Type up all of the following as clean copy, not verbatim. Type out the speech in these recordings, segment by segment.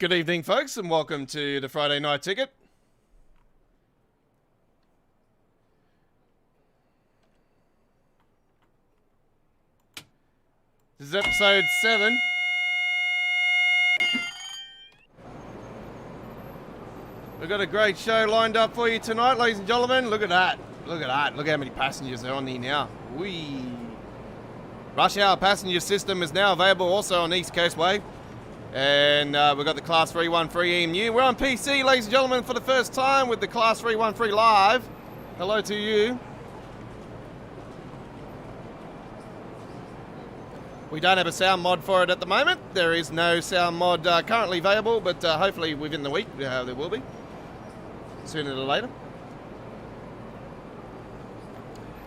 Good evening, folks, and welcome to the Friday Night Ticket. This is episode 7. We've got a great show lined up for you tonight, ladies and gentlemen. Look at that. Look at that. Look how many passengers are on here now. Whee! Rush hour passenger system is now available also on East Coastway. And we've got the Class 313 EMU. We're on PC, ladies and gentlemen, for the first time with the Class 313 Live. Hello to you. We don't have a sound mod for it at the moment. There is no sound mod currently available, but hopefully within the week there will be. Sooner or later.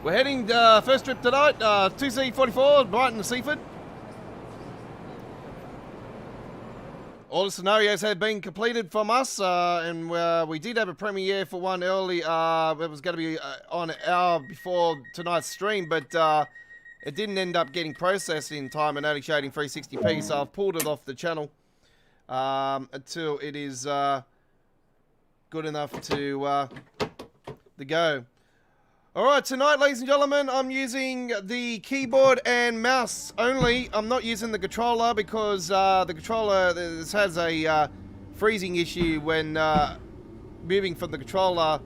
We're heading first trip tonight, 2C44, Brighton to Seaford. All the scenarios have been completed from us, and we did have a premiere for one early. It was going to be on an hour before tonight's stream, but it didn't end up getting processed in time and only showed in 360p, so I've pulled it off the channel until it is good enough to go. Alright, tonight, ladies and gentlemen, I'm using the keyboard and mouse only. I'm not using the controller because the controller has a freezing issue when moving from the controller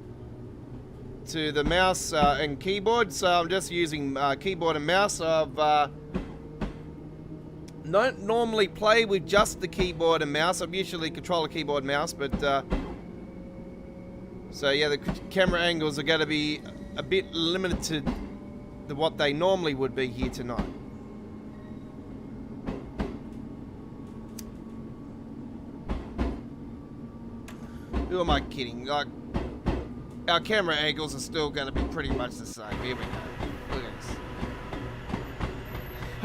to the mouse and keyboard. So I'm just using keyboard and mouse. I've don't normally play with just the keyboard and mouse. I'm usually controller, keyboard, mouse, but so yeah, the camera angles are going to be a bit limited to what they normally would be here tonight. Who am I kidding? Like, our camera angles are still going to be pretty much the same. Here we go. Look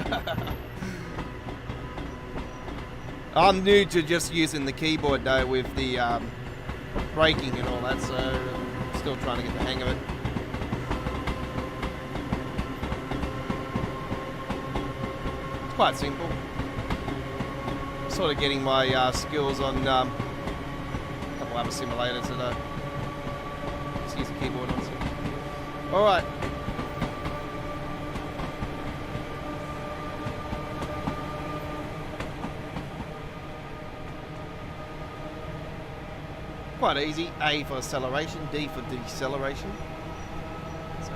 at this. I'm new to just using the keyboard though with the braking and all that, so I'm still trying to get the hang of it. Quite simple. Sort of getting my skills on a couple other simulators that I just use a keyboard on. Alright. Quite easy. A for acceleration, D for deceleration. So,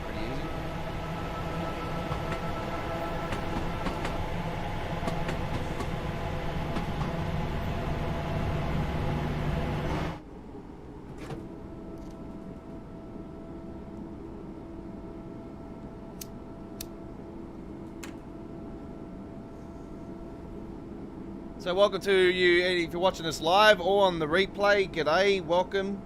pretty easy. So welcome to you, if you're watching us live or on the replay, g'day, welcome.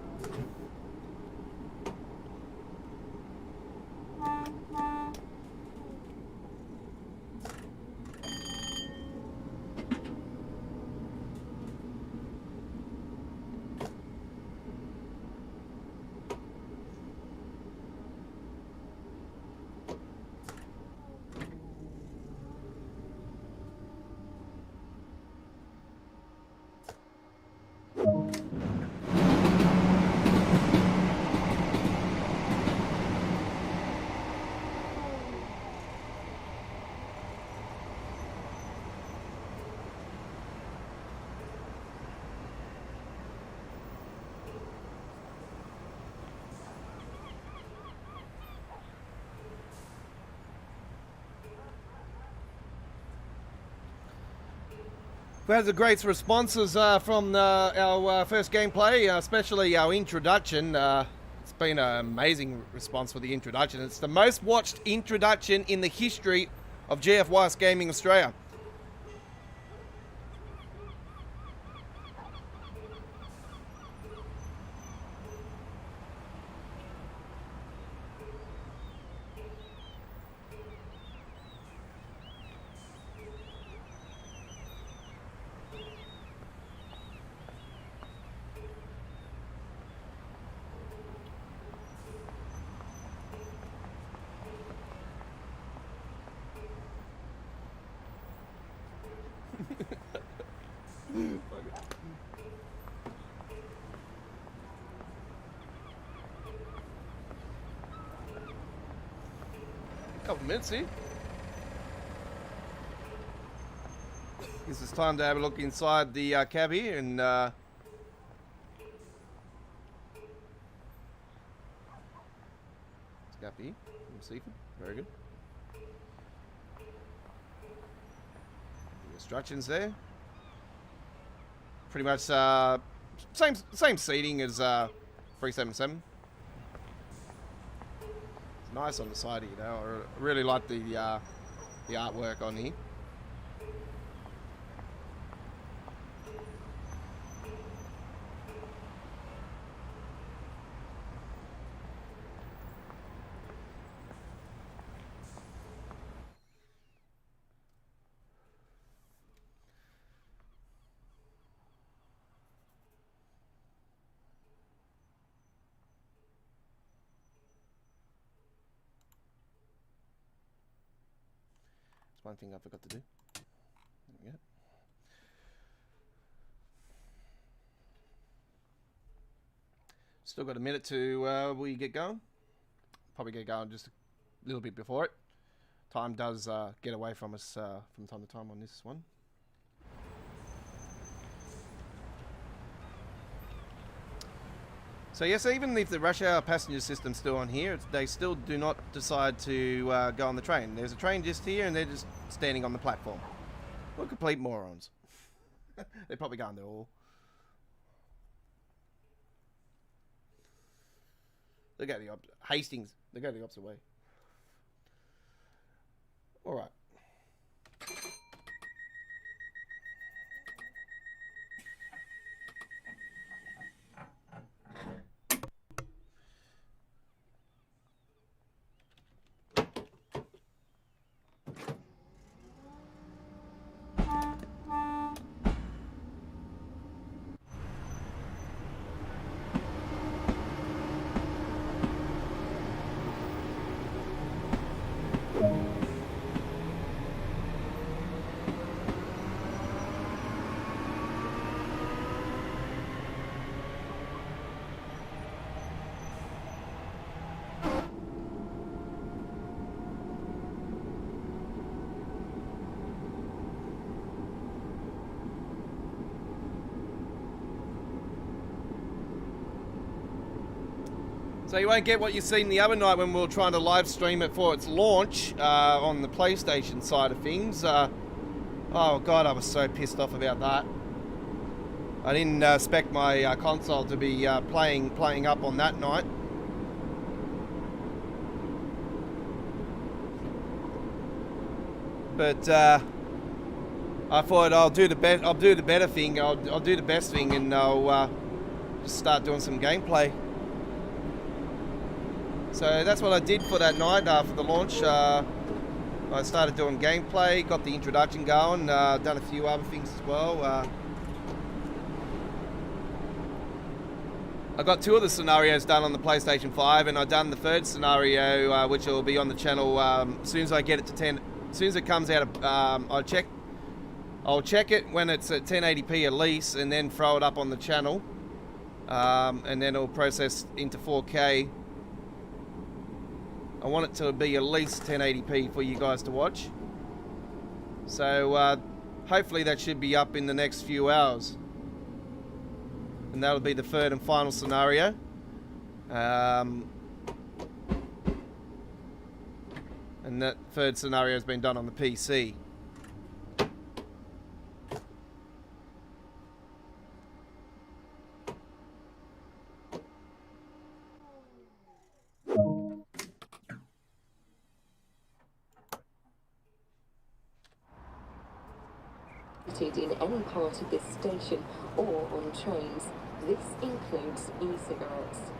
We had the great responses from our first gameplay, especially our introduction. It's been an amazing response for the introduction. It's the most watched introduction in the history of GFYS Gaming Australia. minutes here. Gives us time to have a look inside the cab here and Scappy from Seaford. Very good. The instructions there. Pretty much same seating as 377. It's nice on the side here, though. I really like the artwork on here. One thing I forgot to do. There we go. Still got a minute to we get going. Probably get going just a little bit before it. Time does get away from us from time to time on this one. So yes, even if the rush hour passenger system's still on here, they still do not decide to go on the train. There's a train just here and they're just standing on the platform. What complete morons. They're probably going there all. They go the Hastings. They go the opposite way. All right. So you won't get what you seen the other night when we were trying to live stream it for its launch on the PlayStation side of things. Oh god, I was so pissed off about that. I didn't expect my console to be playing up on that night. But I thought I'll do the better thing. I'll do the best thing, and I'll just start doing some gameplay. So that's what I did for that night for the launch. I started doing gameplay, got the introduction going, done a few other things as well. I got 2 of the scenarios done on the PlayStation 5, and I've done the 3rd scenario, which will be on the channel as soon as I get it to 10. As soon as it comes out of, I'll check it when it's at 1080p at least, and then throw it up on the channel, and then it'll process into 4K. I want it to be at least 1080p for you guys to watch. So hopefully that should be up in the next few hours. And that'll be the 3rd and final scenario. And that 3rd scenario has been done on the PC. In any part of this station or on trains. This includes e-cigarettes.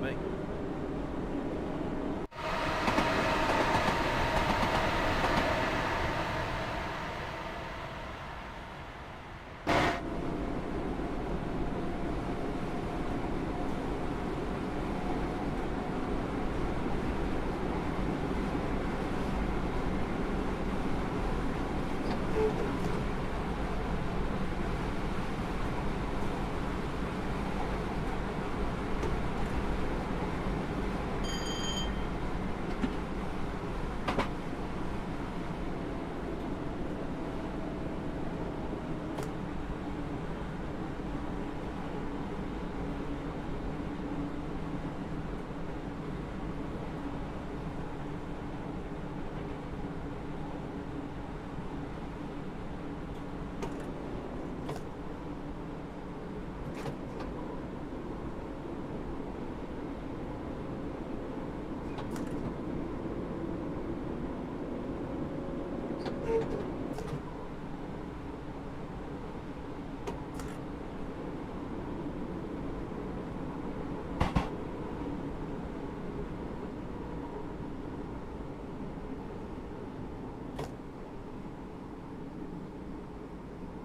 me.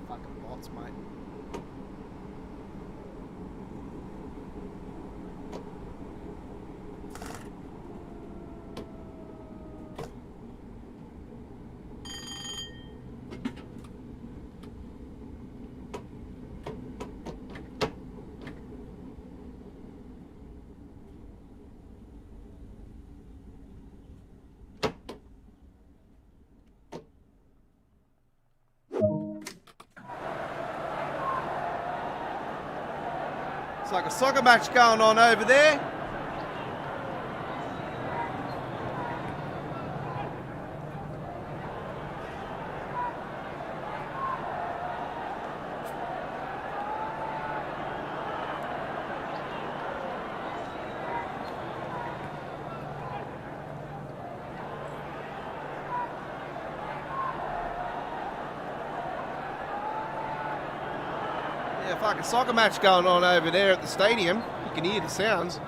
Fucking bots, mate. It's like a soccer match going on over there. Yeah, fucking soccer match going on over there at the stadium. You can hear the sounds.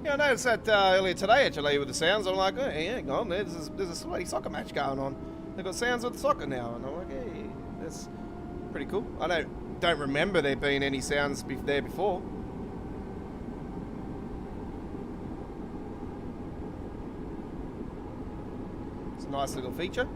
Yeah, I noticed that earlier today, actually, with the sounds. I'm like, oh, yeah, hang on, there's a bloody soccer match going on. They've got sounds with soccer now, and I'm like, hey, that's pretty cool. I don't remember there being any sounds there before. It's a nice little feature.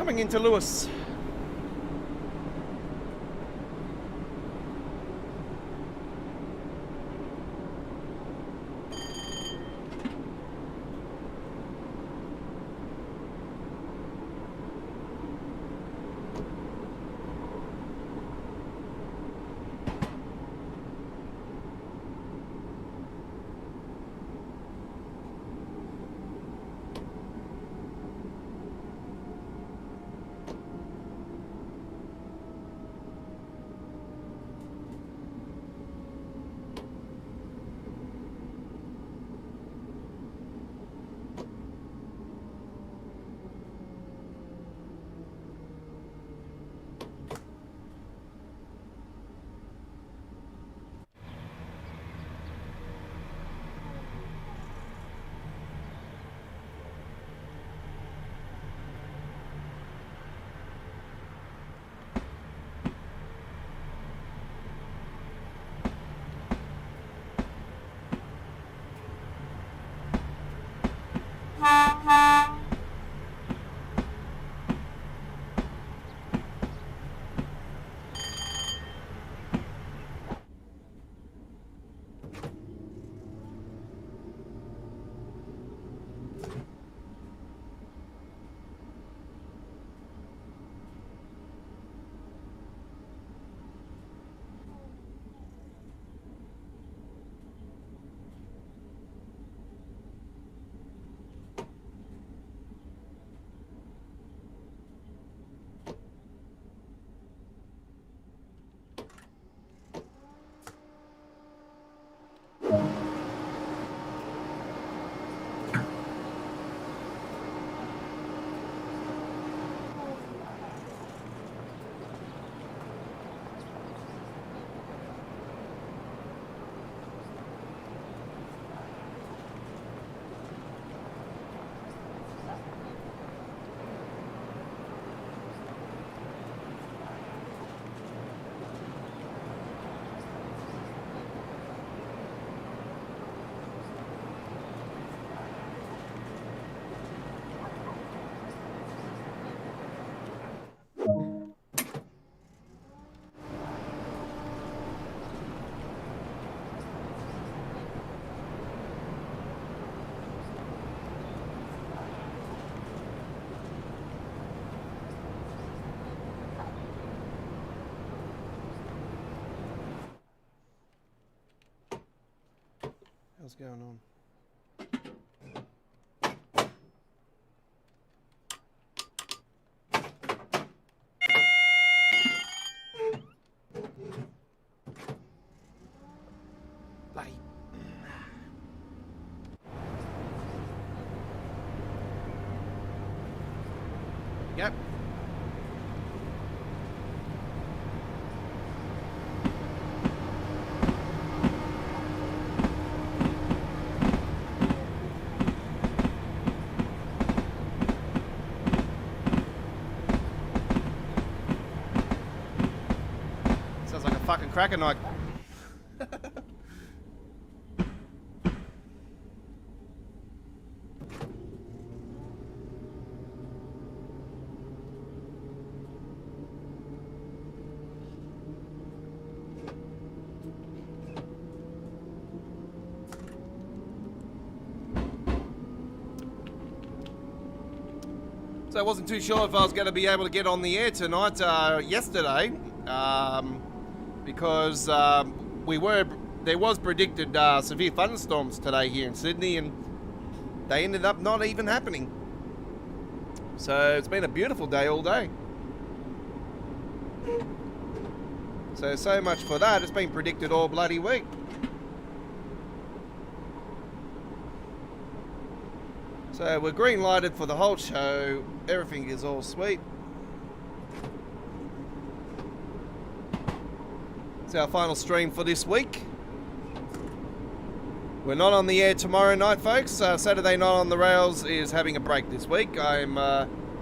coming into Lewis. What's going on? Bloody. Yep. Fucking cracker night. So I wasn't too sure if I was going to be able to get on the air tonight, yesterday. Because there was predicted severe thunderstorms today here in Sydney, and they ended up not even happening. So it's been a beautiful day all day. So much for that. It's been predicted all bloody week. So we're green lighted for the whole show. Everything is all sweet. It's our final stream for this week. We're not on the air tomorrow night, folks. Saturday Night on the Rails is having a break this week. I'm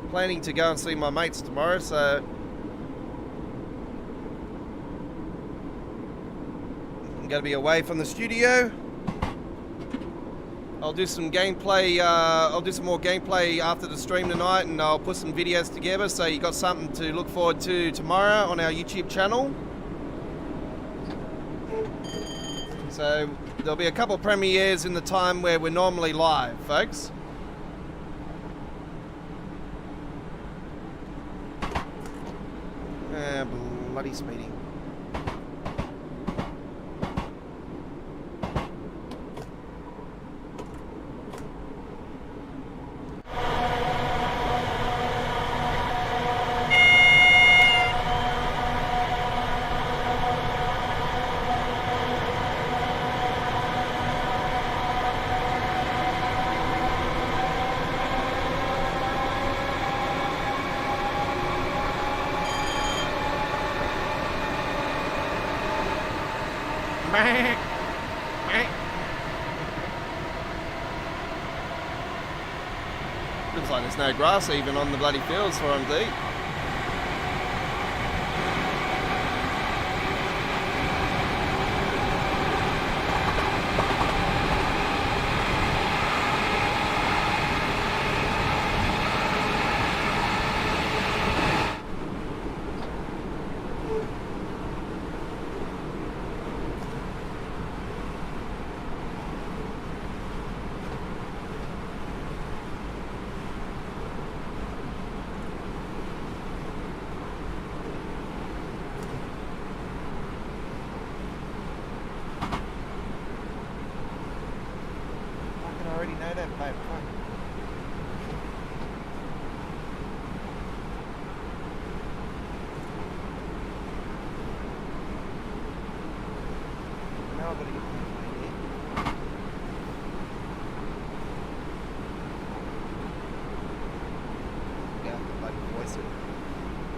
planning to go and see my mates tomorrow, so I'm going to be away from the studio. I'll do some gameplay. I'll do some more gameplay after the stream tonight, and I'll put some videos together so you got something to look forward to tomorrow on our YouTube channel. So there'll be a couple premieres in the time where we're normally live, folks. Bloody speeding. Looks like there's no grass even on the bloody fields for them to eat.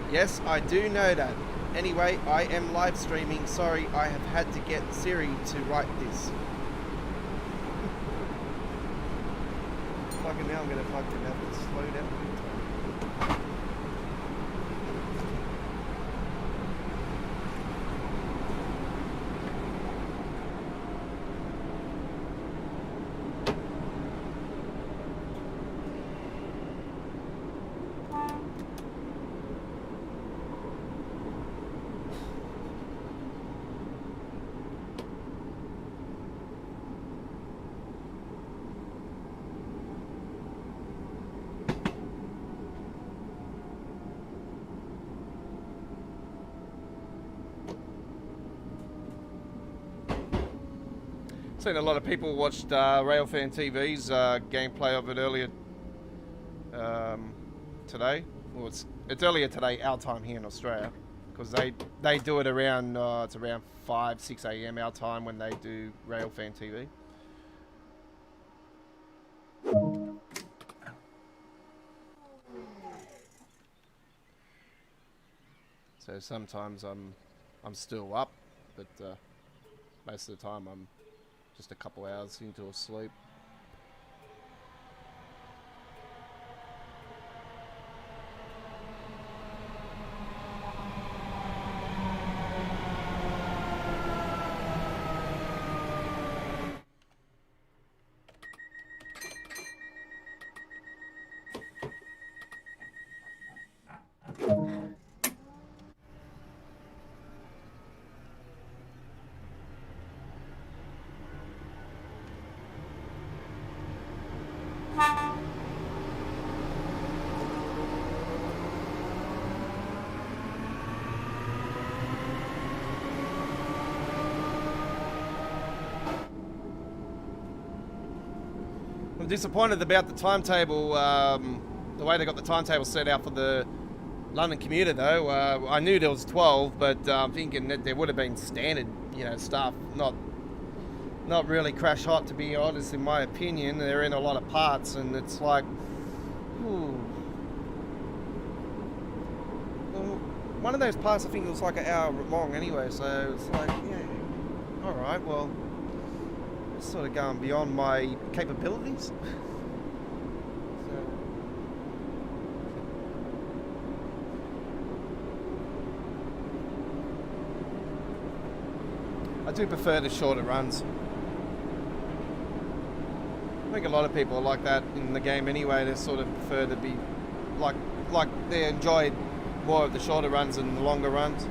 Yes, I do know that. Anyway, I am live streaming. Sorry, I have had to get Siri to write this. Fucking now I'm gonna fucking have to slow down. Seen a lot of people watched Railfan TV's gameplay of it earlier today. Well, it's earlier today, our time here in Australia, because they do it around it's around 5-6 a.m. our time when they do Railfan TV. So sometimes I'm still up, but most of the time I'm just a couple hours into a sleep. I'm disappointed about the timetable, the way they got the timetable set out for the London commuter though. I knew there was 12, but I'm thinking that there would have been standard, stuff, not really crash hot, to be honest, in my opinion. They're in a lot of parts, and it's like, ooh. Well, one of those parts I think it was like an hour long anyway, so it's like, yeah, alright, well, it's sort of going beyond my capabilities. I do prefer the shorter runs. I think a lot of people are like that in the game anyway. They sort of prefer to be like they enjoy more of the shorter runs than the longer runs.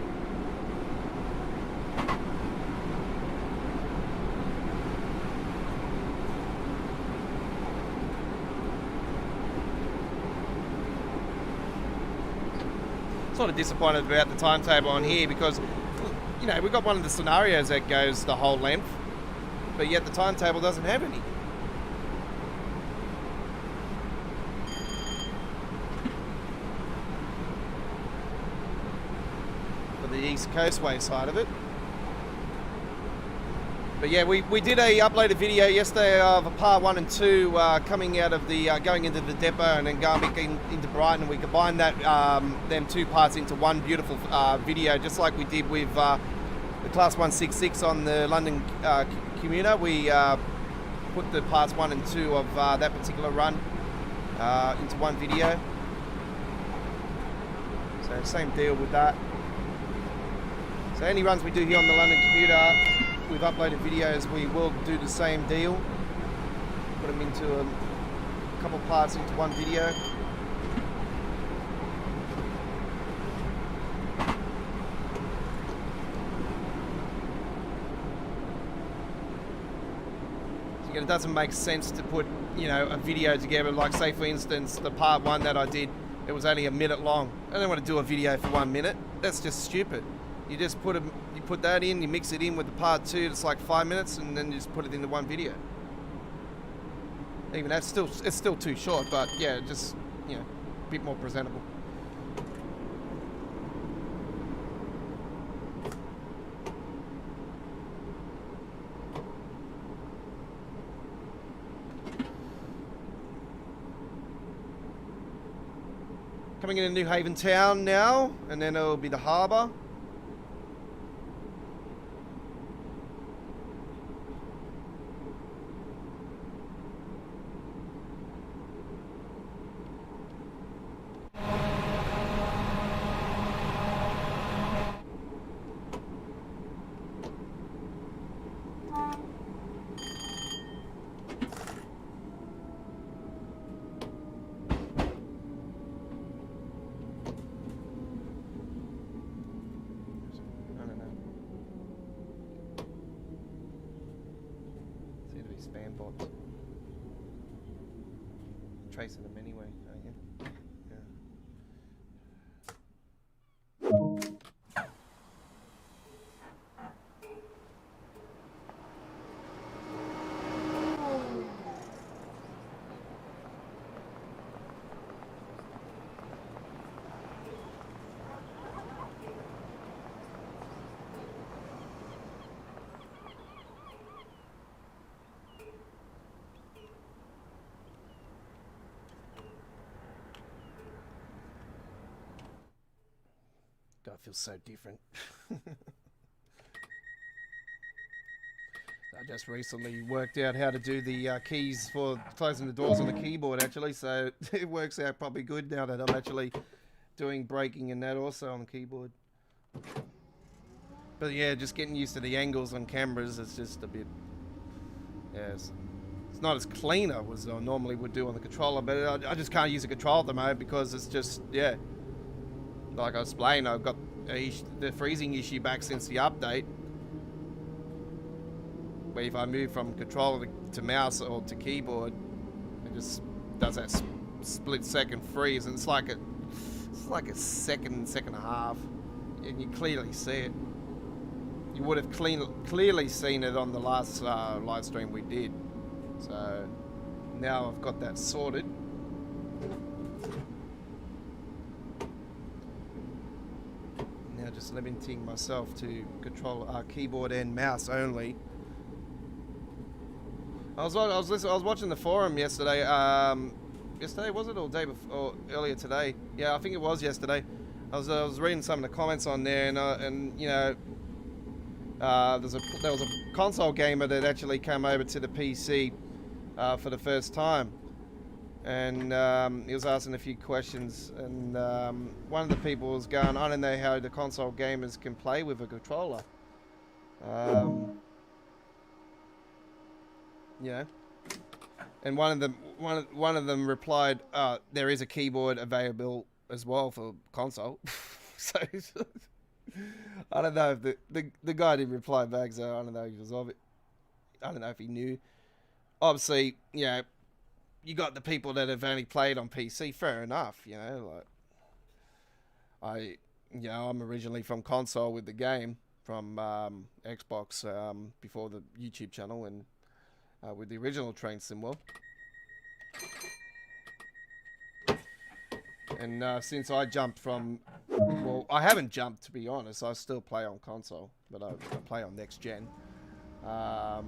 Sort of disappointed about the timetable on here because, you know, we've got one of the scenarios that goes the whole length, but yet the timetable doesn't have any. For the East Coastway side of it. But yeah, we did upload a video yesterday of a part 1 and 2 coming out of the going into the depot and then going back into Brighton, and we combined that them 2 parts into one beautiful video, just like we did with the Class 166 on the London commuter. We put the parts 1 and 2 of that particular run into one video. So same deal with that. So any runs we do here on the London commuter, we've uploaded videos, we will do the same deal. Put them into a couple parts into one video. So it doesn't make sense to put, you know, a video together, like say for instance the part 1 that I did, it was only a minute long. I don't want to do a video for 1 minute. That's just stupid. You just put that in, you mix it in with the part 2, it's like 5 minutes, and then you just put it into one video. Even that's it's still too short, but yeah, just, you know, a bit more presentable. Coming into New Haven town now, and then it'll be the harbour. Spam bots. Tracing them anyway, aren't you? Yeah. God, it feels so different. I just recently worked out how to do the keys for closing the doors on the keyboard, actually, so it works out probably good now that I'm actually doing braking and that also on the keyboard. But yeah, just getting used to the angles on cameras is just a bit... Yeah, it's not as clean as I normally would do on the controller, but I just can't use a controller at the moment because it's just, yeah. Like I explained, I've got the freezing issue back since the update. Where if I move from controller to mouse or to keyboard, it just does that split second freeze, and it's like a second and a half, and you clearly see it. You would have clearly seen it on the last live stream we did. So now I've got that sorted. Just limiting myself to control keyboard and mouse only. I was watching the forum yesterday. Yesterday was it, or day before, or earlier today? Yeah, I think it was yesterday. I was reading some of the comments on there, and you know, there was a console gamer that actually came over to the PC for the first time. And he was asking a few questions, and one of the people was going, I don't know how the console gamers can play with a controller. You know, And one of them replied, "There is a keyboard available as well for console." So I don't know if the guy didn't reply back, so I don't know if he was of it. I don't know if he knew. Obviously, you know, you got the people that have only played on PC. Fair enough, you know. Like I'm originally from console with the game from Xbox before the YouTube channel and with the original Train Sim World. And since I jumped from, well, I haven't jumped to be honest. I still play on console, but I play on next gen. But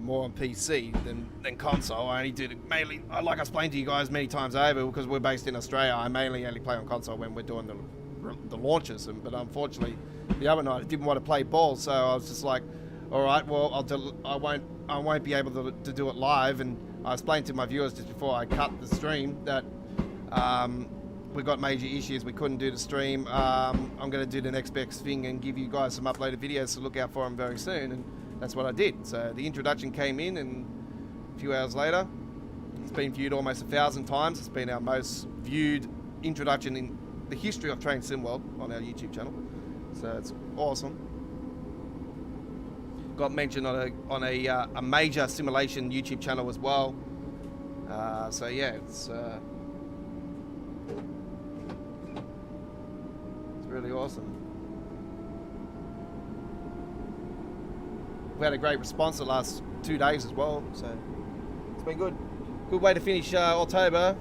more on PC than console. I only do it mainly, like I explained to you guys many times over, because we're based in Australia. I mainly only play on console when we're doing the launches. But unfortunately, the other night I didn't want to play ball, so I was just like, all right, well, I won't be able to do it live. And I explained to my viewers just before I cut the stream that we got major issues. We couldn't do the stream. I'm going to do the next best thing and give you guys some uploaded videos to look out for them very soon. And that's what I did. So the introduction came in, and a few hours later, it's been viewed almost 1,000 times. It's been our most viewed introduction in the history of Train Sim World on our YouTube channel. So it's awesome. Got mentioned on a major simulation YouTube channel as well. So yeah, it's really awesome. We've had a great response the last 2 days as well, so it's been good. Good way to finish October.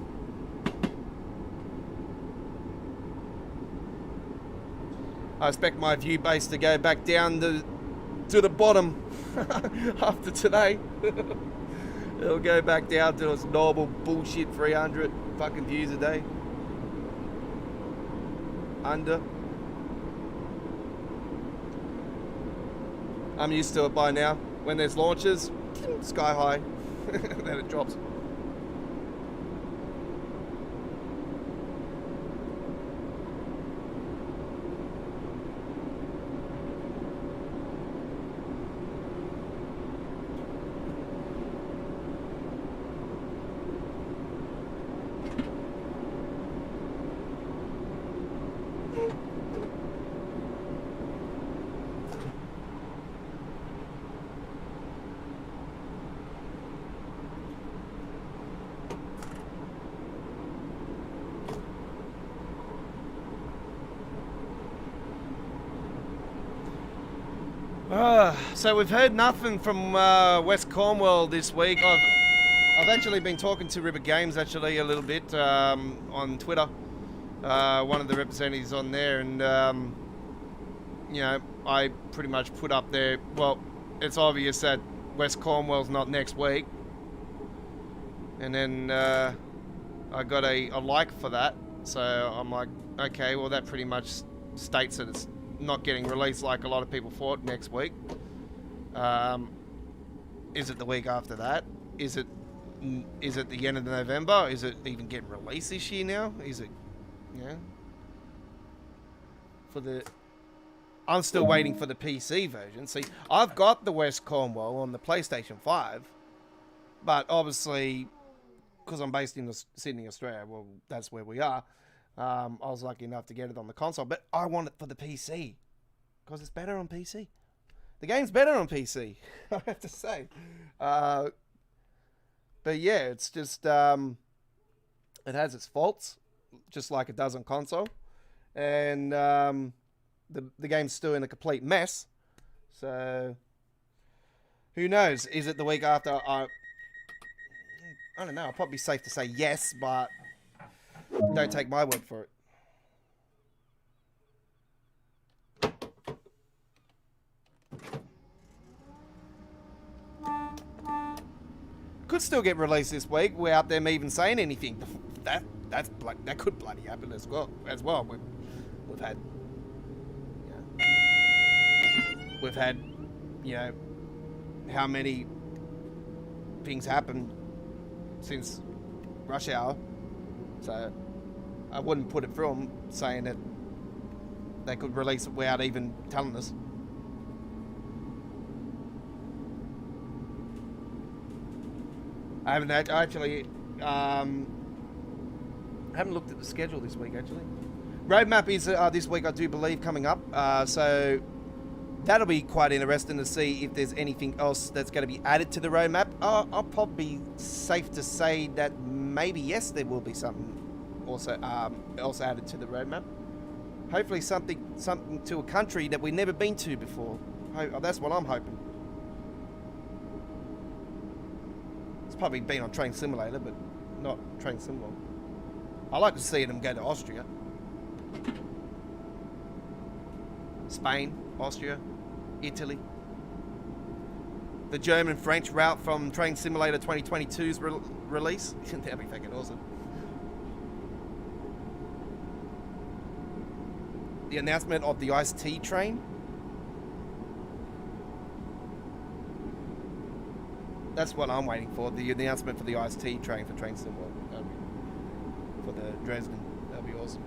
I expect my view base to go back down to the bottom after today. It'll go back down to its normal bullshit 300 fucking views a day. Under. I'm used to it by now. When there's launches, sky high, then it drops. So we've heard nothing from West Cornwall this week. I've actually been talking to River Games actually a little bit on Twitter. One of the representatives on there, and you know, I pretty much put up there. Well, it's obvious that West Cornwall's not next week, and then I got a like for that. So I'm like, okay, well that pretty much states that it's not getting released like a lot of people thought next week. Is it the week after that? Is it the end of November? Is it even getting released this year now? Is it, I'm still waiting for the PC version. See, I've got the West Cornwall on the PlayStation 5, but obviously, because I'm based in Sydney, Australia, well, that's where we are. I was lucky enough to get it on the console, but I want it for the PC because it's better on PC. The game's better on PC, I have to say. But yeah, it's just it has its faults, just like it does on console, and the game's still in a complete mess. So who knows? Is it the week after? I don't know. I'll probably be safe to say yes, but don't take my word for it. Could still get released this week without them even saying anything. That could bloody happen as well. We've had, how many things happen since rush hour. So I wouldn't put it through them saying that they could release it without even telling us. I haven't looked at the schedule this week, actually. Roadmap is this week, I do believe, coming up. So that'll be quite interesting to see if there's anything else that's going to be added to the roadmap. I'll probably be safe to say that maybe, yes, there will be something also else added to the roadmap. Hopefully something to a country that we've never been to before. That's what I'm hoping. It's probably been on Train Simulator, but not Train Simulator. I like to see them go to Austria. Spain, Austria, Italy. The German-French route from Train Simulator 2022's release. That'd be fucking awesome. The announcement of the Ice-T train. That's what I'm waiting for. The announcement for the Ice-T train for Train Simulator. For the Dresden. That'd be awesome.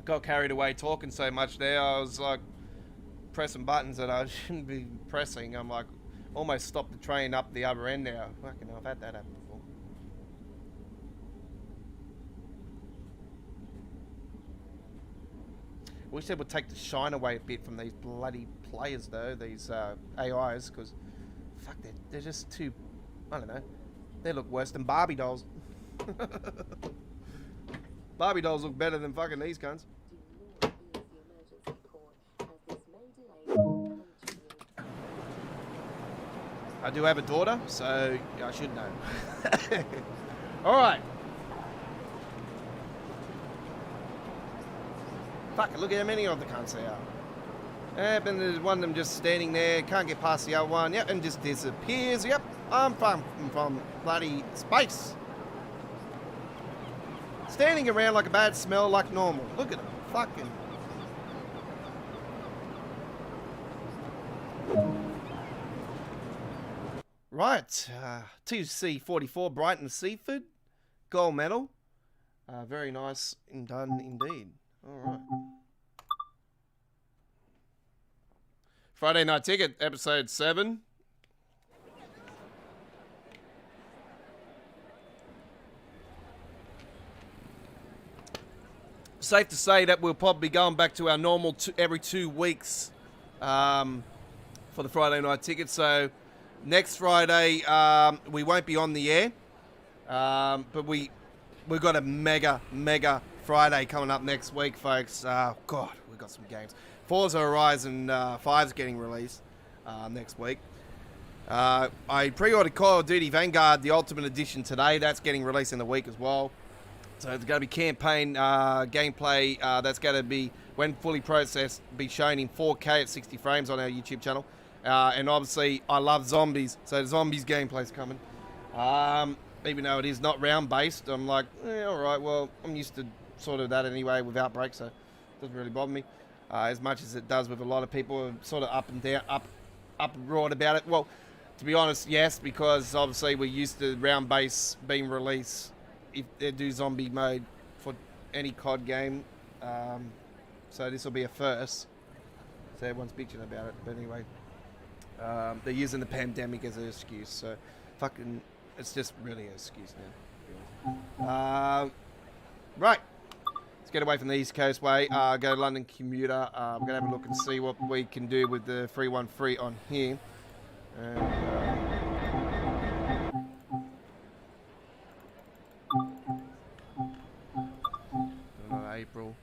Got carried away talking so much there. I was like pressing buttons that I shouldn't be pressing. I'm like almost stopped the train up the other end now. Fucking hell, I've had that happen before. I wish they would take the shine away a bit from these bloody players though, these AIs, because fuck, they're just too, I don't know, they look worse than Barbie dolls. Barbie dolls look better than fucking these cunts. I do have a daughter, so I should know. Alright. Fuck it, look at how many of the cunts there are. Yep, and there's one of them just standing there, can't get past the other one, yep, and just disappears. Yep, I'm from bloody space. Standing around like a bad smell like normal. Look at them, fucking. Right, 2C44 Brighton Seafood, gold medal. Very nice and done indeed. Alright. Friday Night Ticket, episode 7. Safe to say that we'll probably be going back to our normal every 2 weeks for the Friday Night Ticket. So next Friday we won't be on the air, but we've got a mega Friday coming up next week, folks. God, we've got some games. Forza Horizon 5 is getting released next week. I pre-ordered Call of Duty Vanguard, the Ultimate Edition today. That's getting released in the week as well. So there's going to be campaign gameplay that's going to be, when fully processed, be shown in 4K at 60 frames on our YouTube channel. And obviously, I love zombies, so the zombies gameplay's coming. Even though it is not round-based, I'm like, all right, well, I'm used to sort of that anyway with Outbreak, so it doesn't really bother me. As much as it does with a lot of people sort of up and down, uproared about it. Well, to be honest, yes, because obviously we're used to round-base being released if they do zombie mode for any COD game. So this will be a first. So everyone's bitching about it, but anyway. They're using the pandemic as an excuse, so fucking, it's just really an excuse now. Right, let's get away from the East Coastway, go to London Commuter. I'm going to have a look and see what we can do with the 313 on here. And, April.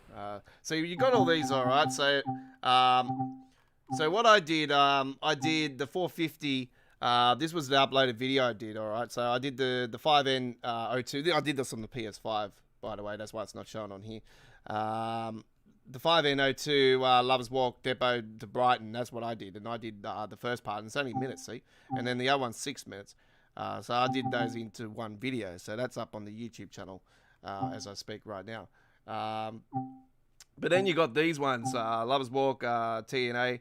So you got all these, all right. So So what I did the 450. This was the uploaded video I did. All right, so I did the 5N02. I did this on the PS5, by the way. That's why it's not shown on here. The 5N02 Lovers Walk Depot to Brighton. That's what I did, and I did the first part. And it's only minutes, see, and then the other one's 6 minutes. So I did those into one video. So that's up on the YouTube channel as I speak right now. But then you got these ones: Lovers Walk, TNA,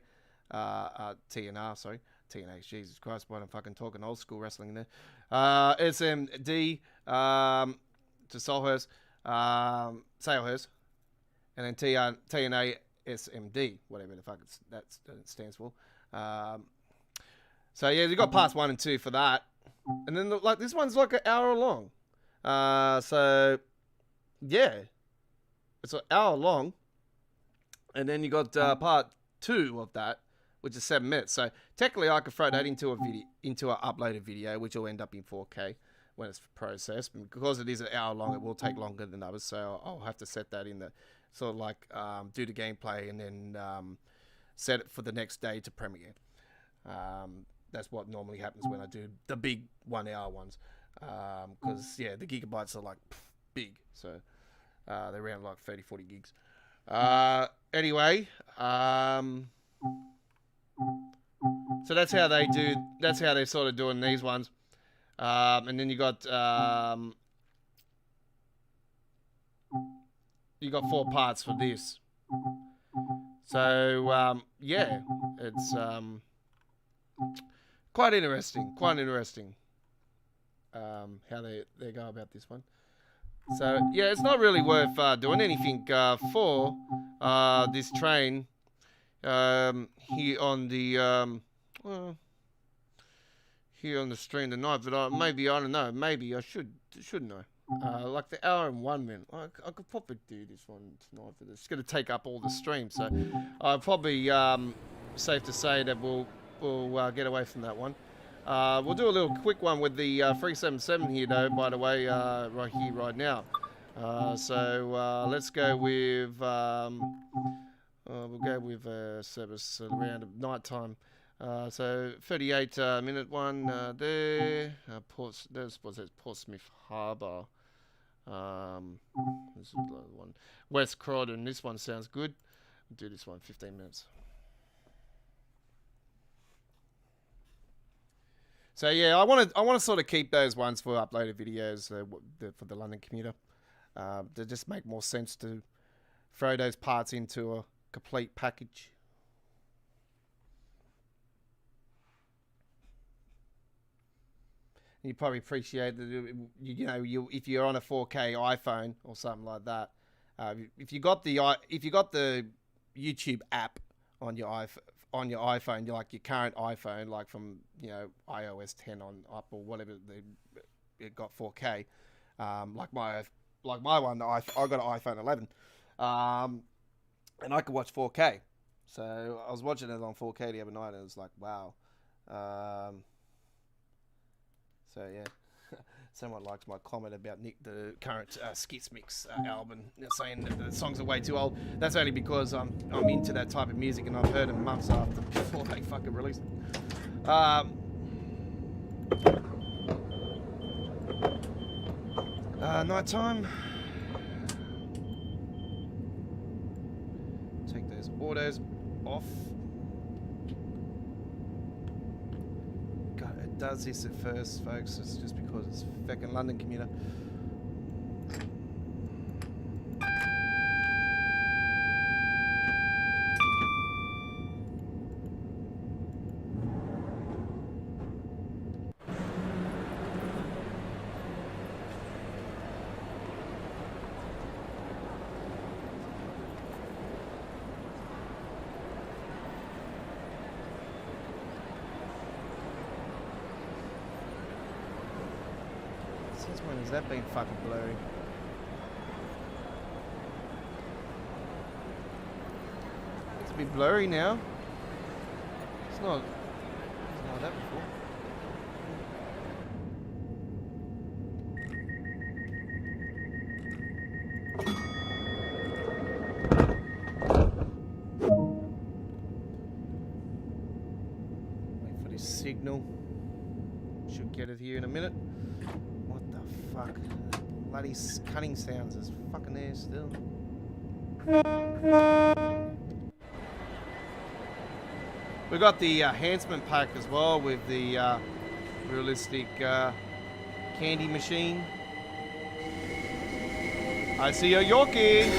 TNR, sorry. TNA, Jesus Christ, why am I fucking talking old school wrestling in there? SMD to Salehurst, Salehurst, and then TNA SMD, whatever the fuck that stands for. So yeah, you got parts 1 and 2 for that, and then like this one's like an hour long. So yeah, it's an hour long, and then you got part 2 of that, which is 7 minutes. So technically, I could throw that into an uploaded video, which will end up in 4K when it's processed. And because it is an hour long, it will take longer than others. So I'll have to set that in the sort of like do the gameplay and then set it for the next day to premiere. That's what normally happens when I do the big 1 hour ones. Because yeah, the gigabytes are like big, so they're around like 30-40 gigs. Anyway. So that's how they do. That's how they're sort of doing these ones, and then you got 4 parts for this. So yeah, it's quite interesting. Quite interesting how they go about this one. So yeah, it's not really worth doing anything for this train. Here on the stream tonight, but maybe I don't know. Maybe I should know. Like the hour and 1 minute. I could probably do this one tonight, but it's going to take up all the stream. So probably safe to say that we'll get away from that one. We'll do a little quick one with the 377 here, though. By the way, right here, right now. So let's go with. We'll go with service around night time. So 38 minute one there. There's what says Portsmouth Harbour. This is the one. West Croydon. This one sounds good. We'll do this one 15 minutes. So yeah, I want to sort of keep those ones for uploaded videos for the London commuter. To just make more sense to throw those parts into a complete package. You probably appreciate that, if you're on a 4K iPhone or something like that. If you got the YouTube app on your iPhone, you're like your current iPhone, like from iOS 10 on up or whatever, it got 4K. Like my one, I got an iPhone 11. And I could watch 4K. So I was watching it on 4K the other night, and it was like, wow. So yeah, someone likes my comment about the current Skits Mix album, saying that the songs are way too old. That's only because I'm into that type of music, and I've heard them months before they fucking release it. Nighttime. Take those autos off. God, it does this at first, folks. It's just because it's fucking London commuter. Since when has that been fucking blurry? It's a bit blurry now. It's not like that before. signal. Should get it here in a minute. What the fuck? Bloody cutting sounds is fucking there still. We got the enhancement pack as well with the realistic candy machine. I see a Yorkie.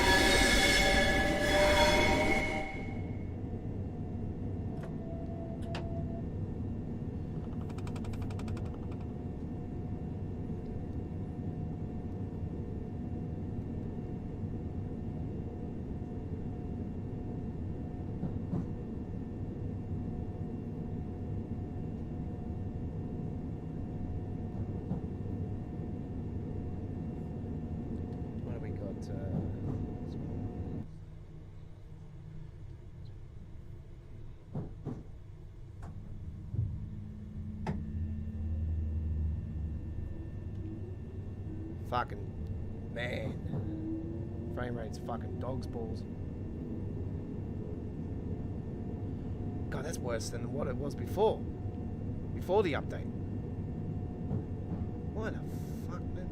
Fucking man, frame rate's fucking dog's balls. God, that's worse than what it was before the update. What the fuck, man?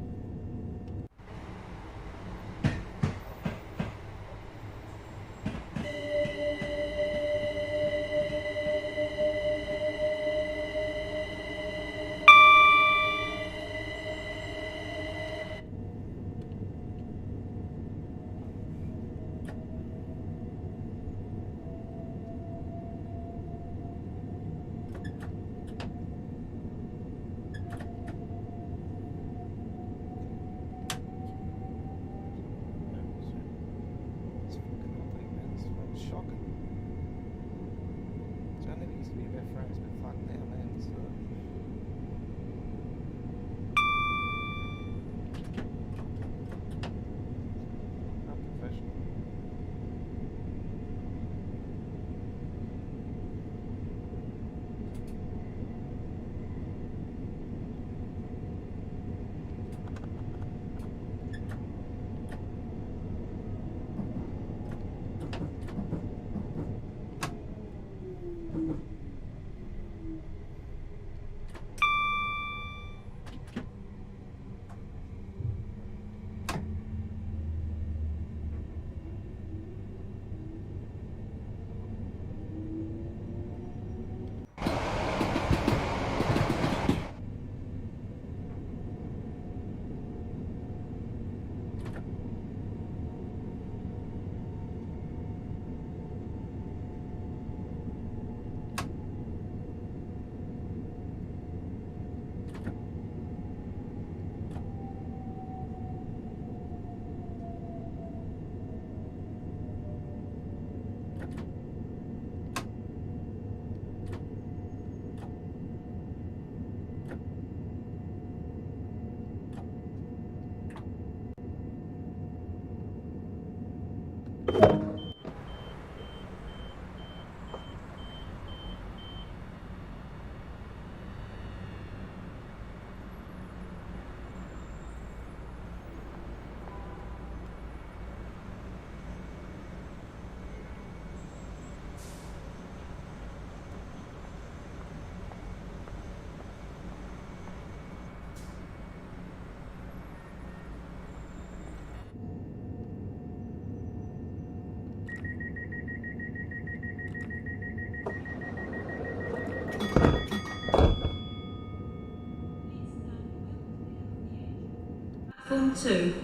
Platform 2.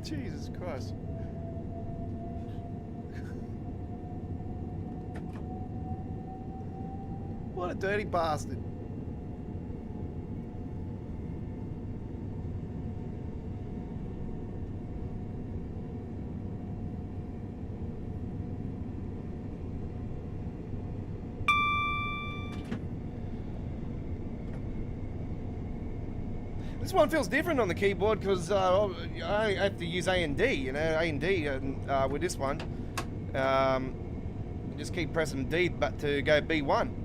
Jesus Christ. What a dirty bastard. This one feels different on the keyboard because I have to use A and D, you know, A and D with this one. You just keep pressing D but to go B1.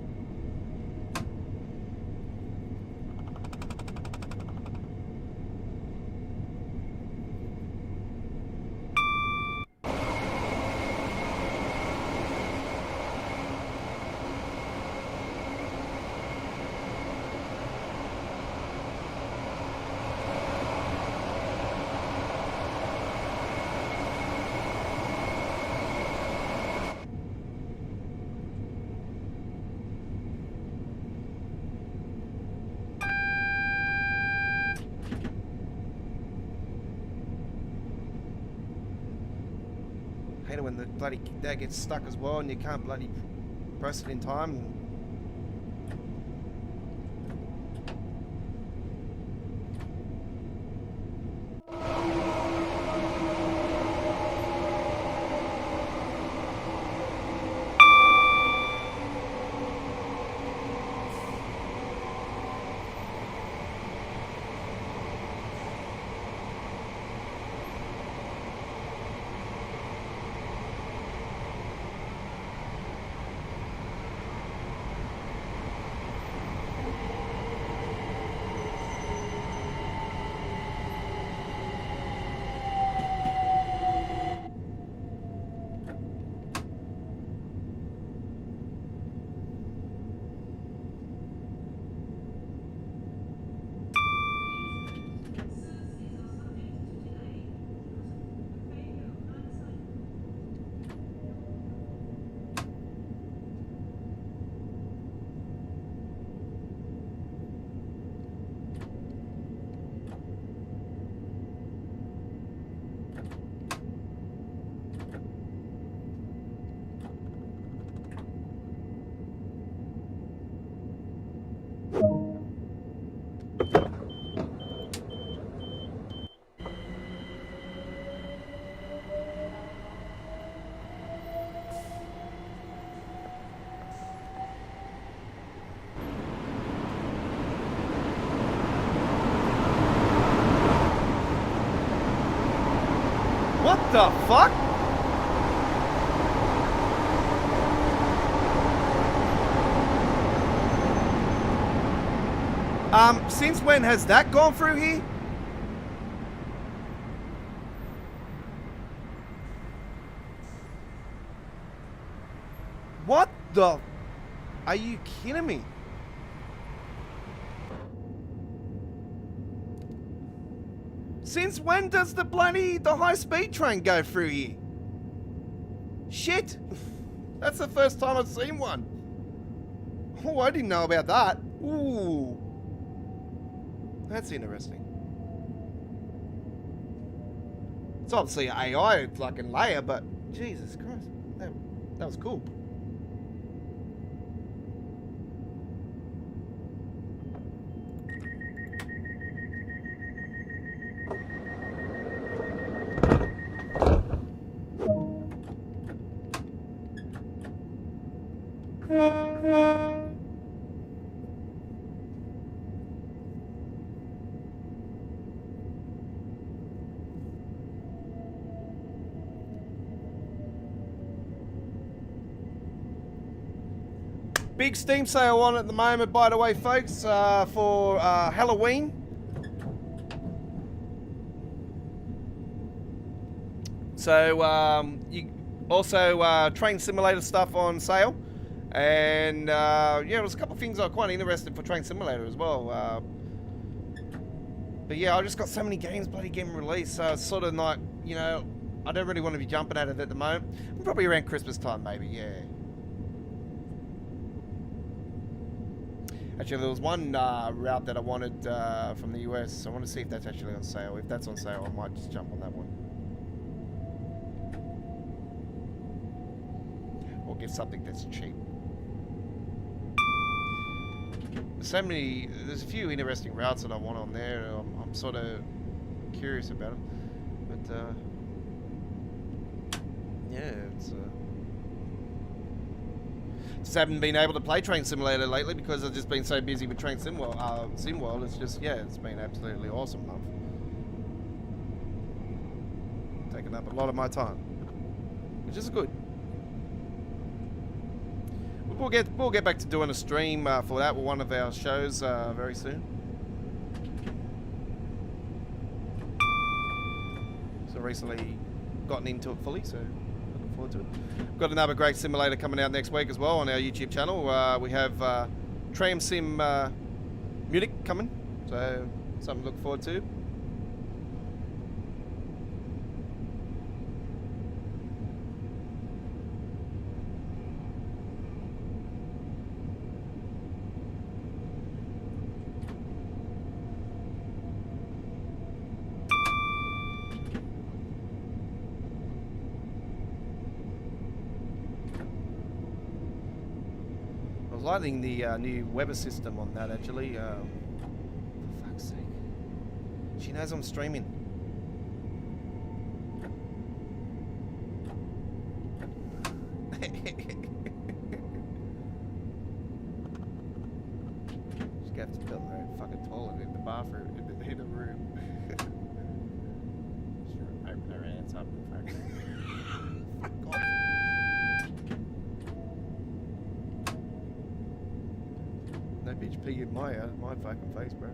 Hate it when the bloody that gets stuck as well and you can't bloody press it in time. What the fuck? Since when has that gone through here? What the? Are you kidding me? Since when does the high-speed train go through here? Shit! That's the first time I've seen one. Oh, I didn't know about that. Ooh. That's interesting. It's obviously an AI fucking layer, but Jesus Christ. That was cool. Big Steam sale on at the moment, by the way, folks, for Halloween. So, you also train simulator stuff on sale. And, yeah, there's a couple of things that are quite interesting for train simulator as well. But yeah, I just got so many games bloody getting released, so it's sort of like, you know, I don't really want to be jumping at it at the moment. Probably around Christmas time, maybe, yeah. Actually, there was one route that I wanted from the US. I want to see if that's actually on sale. If that's on sale, I might just jump on that one. Or get something that's cheap. There's a few interesting routes that I want on there. I'm sort of curious about them. But, yeah, it's just haven't been able to play Train Simulator lately because I've just been so busy with Train SimWorld. It's just, yeah, it's been absolutely awesome, love. Taking up a lot of my time, which is good. We'll get back to doing a stream for that with one of our shows very soon. So recently gotten into it fully, so looking forward to it. We've got another great simulator coming out next week as well on our YouTube channel. We have Tram Sim Munich coming, so something to look forward to. Liking the new weather system on that actually. For fuck's sake. She knows I'm streaming. She's gonna have to build her own fucking toilet in the bathroom, in the room. She's gonna open her hands up and fucking. Fuck off. No bitch pee in my fucking face, bro.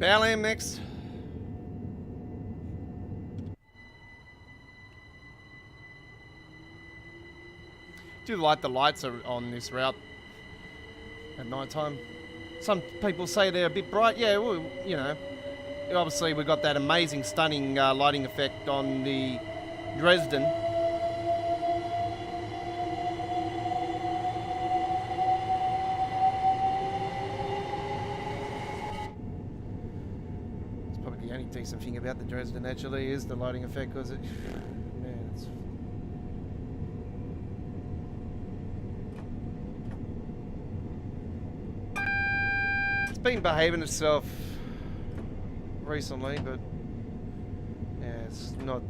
Ballam next. Do like the lights are on this route at night time. Some people say they're a bit bright. Yeah, well, you know, obviously we've got that amazing, stunning lighting effect on the Dresden. Decent thing about the Dresden actually is the lighting effect, because it, man, it's been behaving itself recently, but yeah, it's not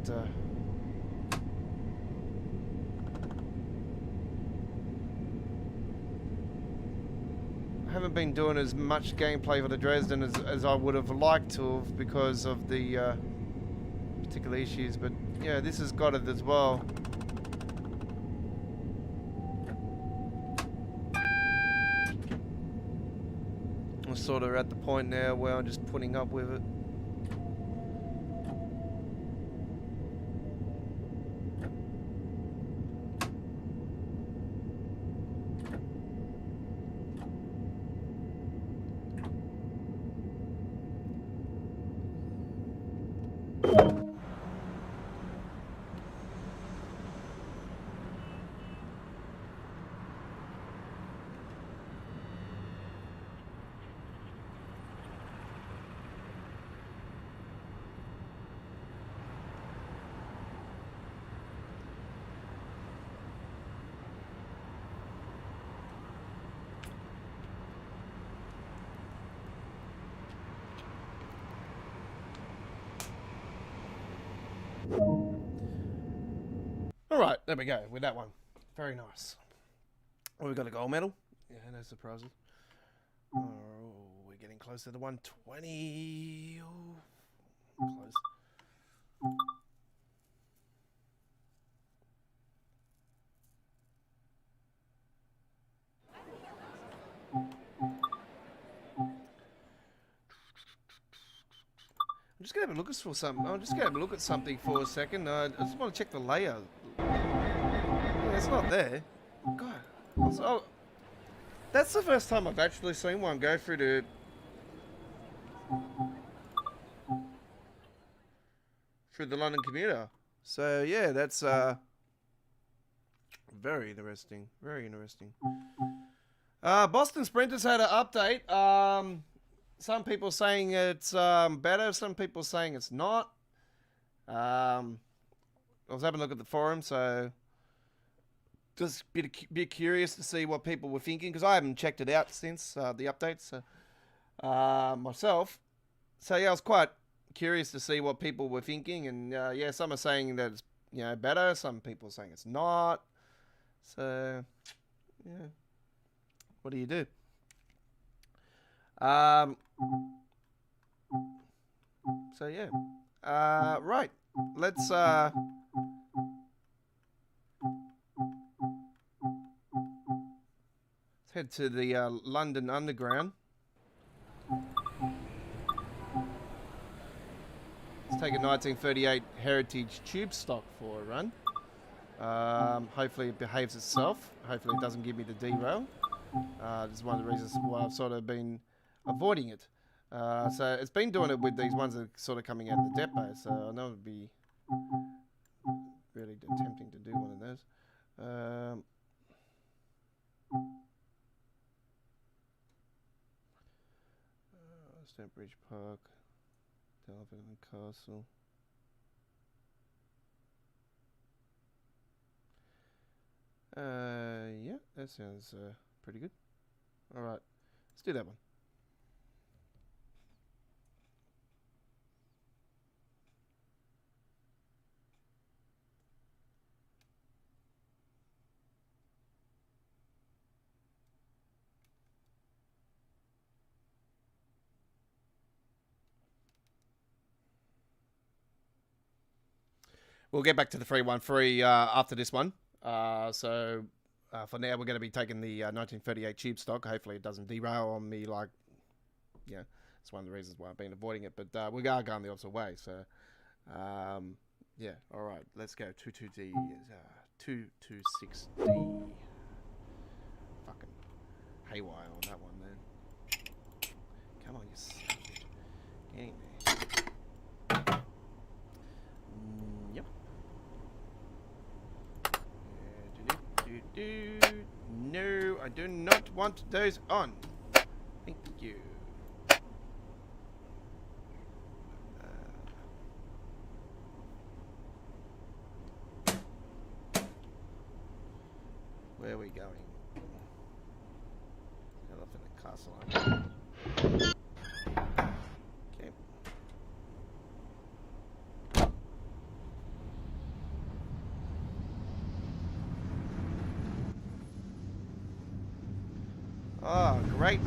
I haven't been doing as much gameplay for the Dresden as I would have liked to have because of the particular issues, but yeah, this has got it as well. I'm sort of at the point now where I'm just putting up with it. Alright, there we go with that one. Very nice. Oh, we got a gold medal. Yeah, no surprises. Oh, we're getting close to the 120. Oh, close. gonna have a look for something. I'm just gonna have a look at something for a second. I just want to check the layout. Yeah, it's not there. God. Oh, that's the first time I've actually seen one go through the London commuter. So yeah, that's very interesting. Very interesting. Boston Sprinters had an update. Some people saying it's better. Some people saying it's not. I was having a look at the forum, so just a bit curious to see what people were thinking, because I haven't checked it out since the updates myself. So yeah, I was quite curious to see what people were thinking, and yeah, some are saying that it's better. Some people are saying it's not. So yeah, what do you do? So yeah, right. Let's head to the London Underground. Let's take a 1938 Heritage tube stock for a run. Hopefully it behaves itself. Hopefully it doesn't give me the derail. This is one of the reasons why I've sort of been avoiding it. So it's been doing it with these ones that are sort of coming out of the depot, so I know it would be really tempting to do one of those. Stonebridge Park, Delvin Castle. Yeah, that sounds pretty good. Alright, let's do that one. We'll get back to the 313 after this one. So for now, we're going to be taking the 1938 tube stock. Hopefully it doesn't derail on me like, yeah, it's one of the reasons why I've been avoiding it. But we are going the opposite way. So, yeah, all right, let's go. 22D, 226D. Fucking haywire on that one, man. Come on, you son of a bitch. Get in there. Yep. No, I do not want those on. Thank you. Where are we going? Elephant and Castle. Okay. Oh, great.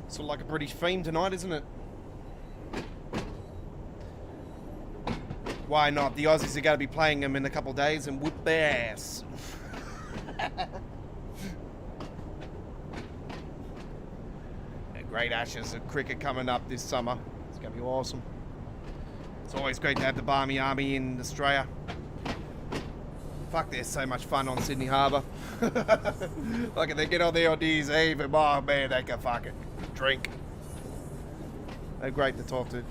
Sort of like a British theme tonight, isn't it? Why not? The Aussies are going to be playing them in a couple of days and whoop their ass. Great Ashes of cricket coming up this summer. It's going to be awesome. It's always great to have the Barmy Army in Australia. Fuck, they're so much fun on Sydney Harbour. Like, they get on there on New Year's Eve and, oh man, they can fucking drink. They're great to talk to.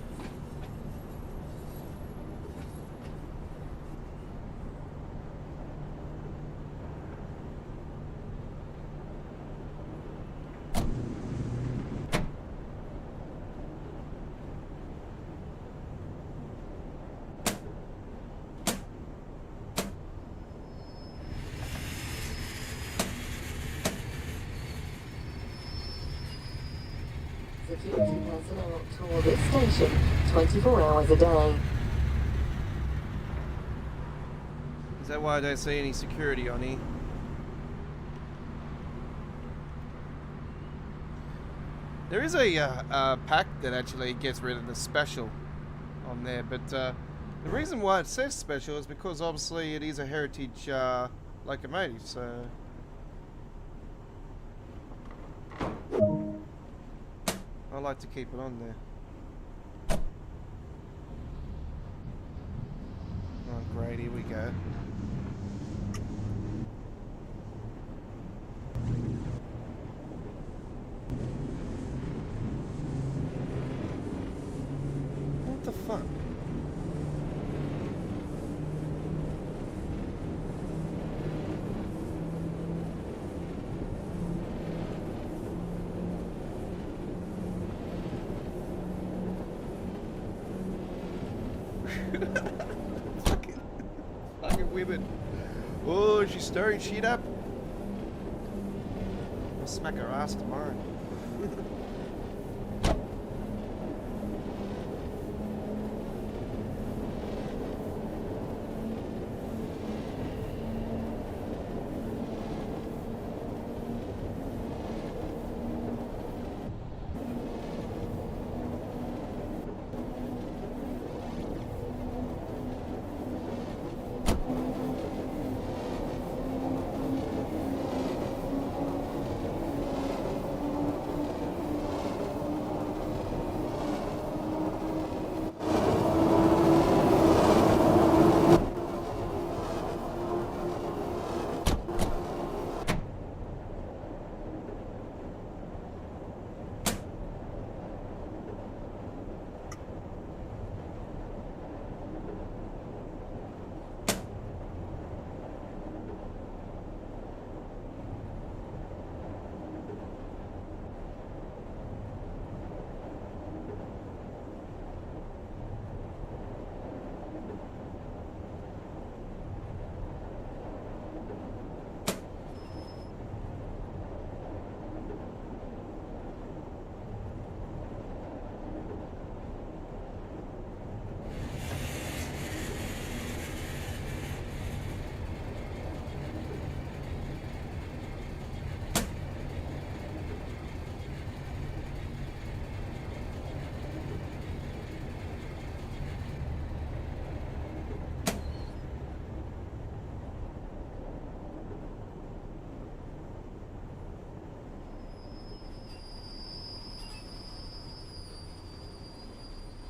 Security personnel tour this station 24 hours a day. Is that why I don't see any security on here? There is a pack that actually gets rid of the special on there, but the reason why it says special is because obviously it is a heritage locomotive, so... I like to keep it on there. Oh great, here we go. What the fuck? fucking women. Oh, she's stirring shit up. I'll smack her ass tomorrow.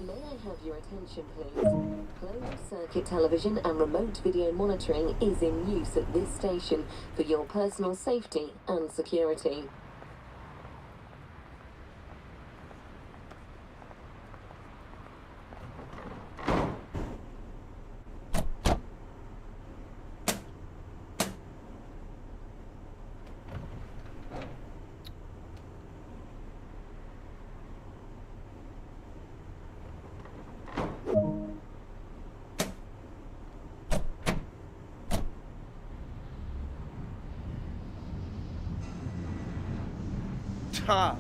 May I have your attention, please? Closed circuit television and remote video monitoring is in use at this station for your personal safety and security. Ha!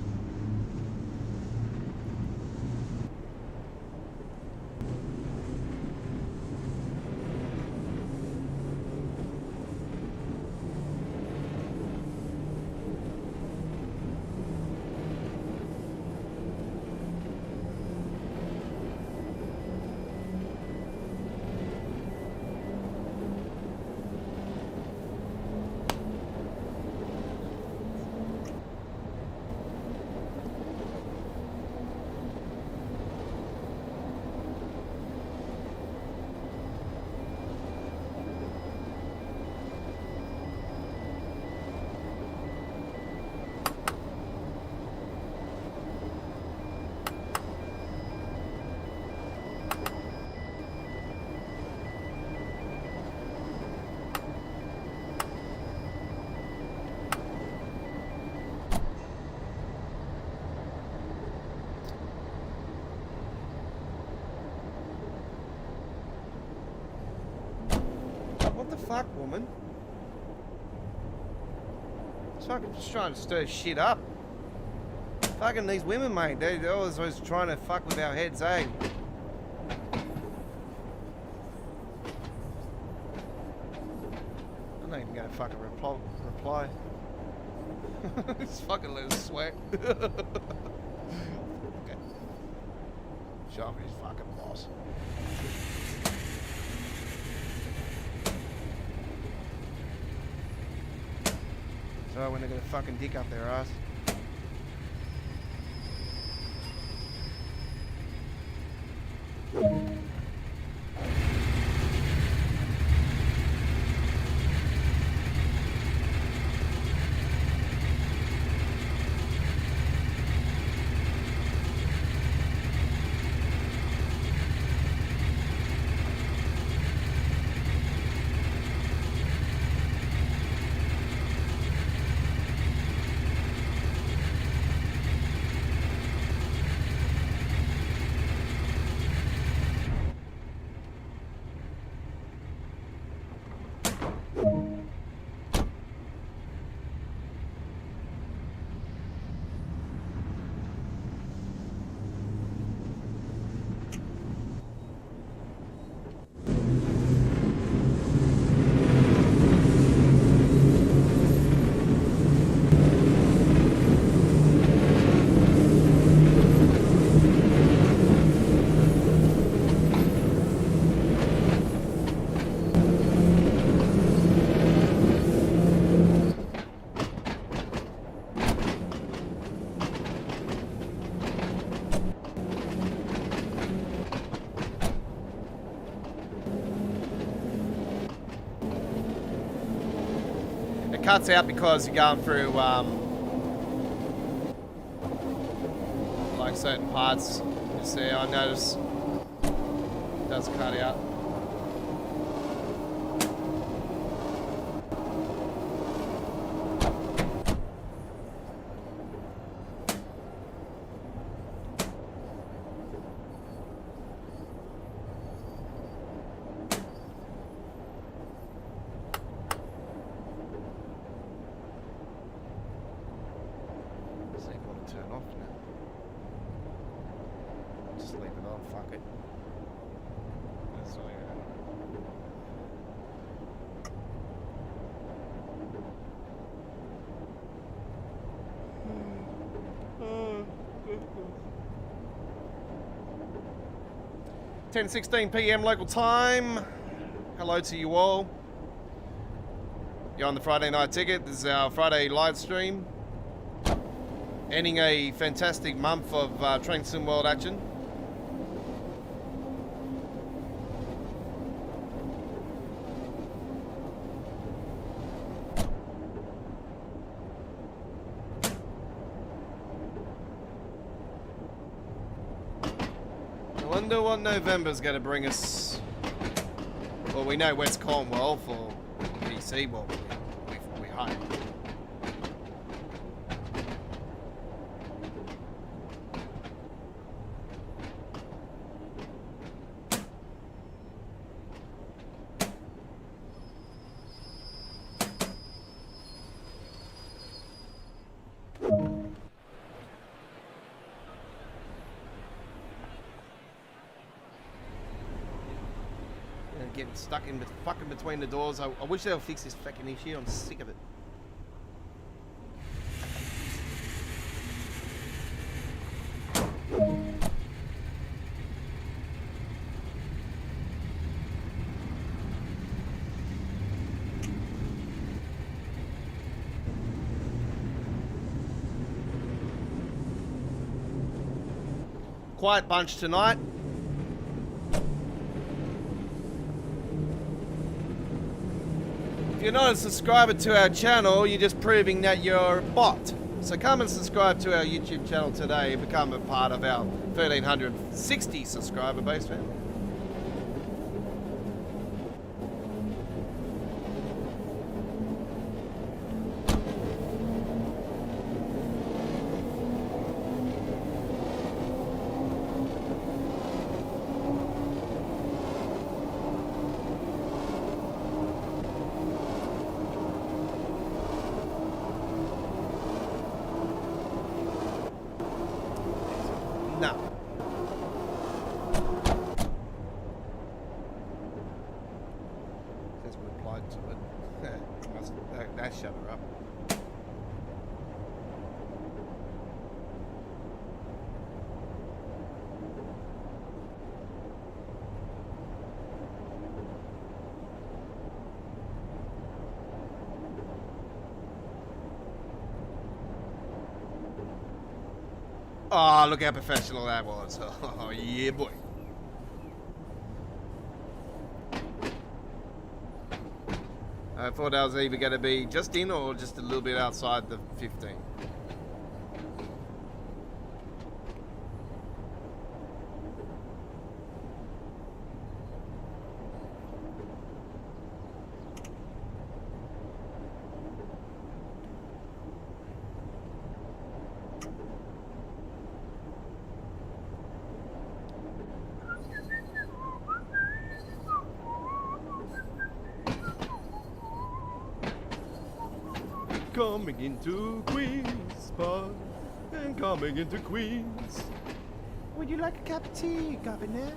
What the fuck, woman? It's fucking just trying to stir shit up. Fucking these women, mate. They're always trying to fuck with our heads, eh? I'm not even gonna fucking reply. Just fucking let us sweat. Okay. Show him his fucking boss. So when they're gonna fucking dick up their ass. Cuts out because you're going through like certain parts. You see, I notice it does cut out. Turn off now. Just leave it on, fuck it. That's all right. 10:16 p.m. local time. Hello to you all. You're on the Friday night ticket. This is our Friday live stream. Ending a fantastic month of Train Sim World action. I wonder what November's going to bring us. Well, we know West Cornwall for PC, well, we hope. Getting stuck in fucking between the doors. I wish they'll fix this fucking issue. I'm sick of it. Quiet bunch tonight. If you're not a subscriber to our channel, you're just proving that you're a bot. So come and subscribe to our YouTube channel today and become a part of our 1,360 subscriber base family. side to it. That shut her up. Oh, look how professional that was. Oh, yeah, boy. I thought I was either going to be just in or just a little bit outside the 15. Coming into Queens Park and coming into Queens. Would you like a cup of tea, Governor?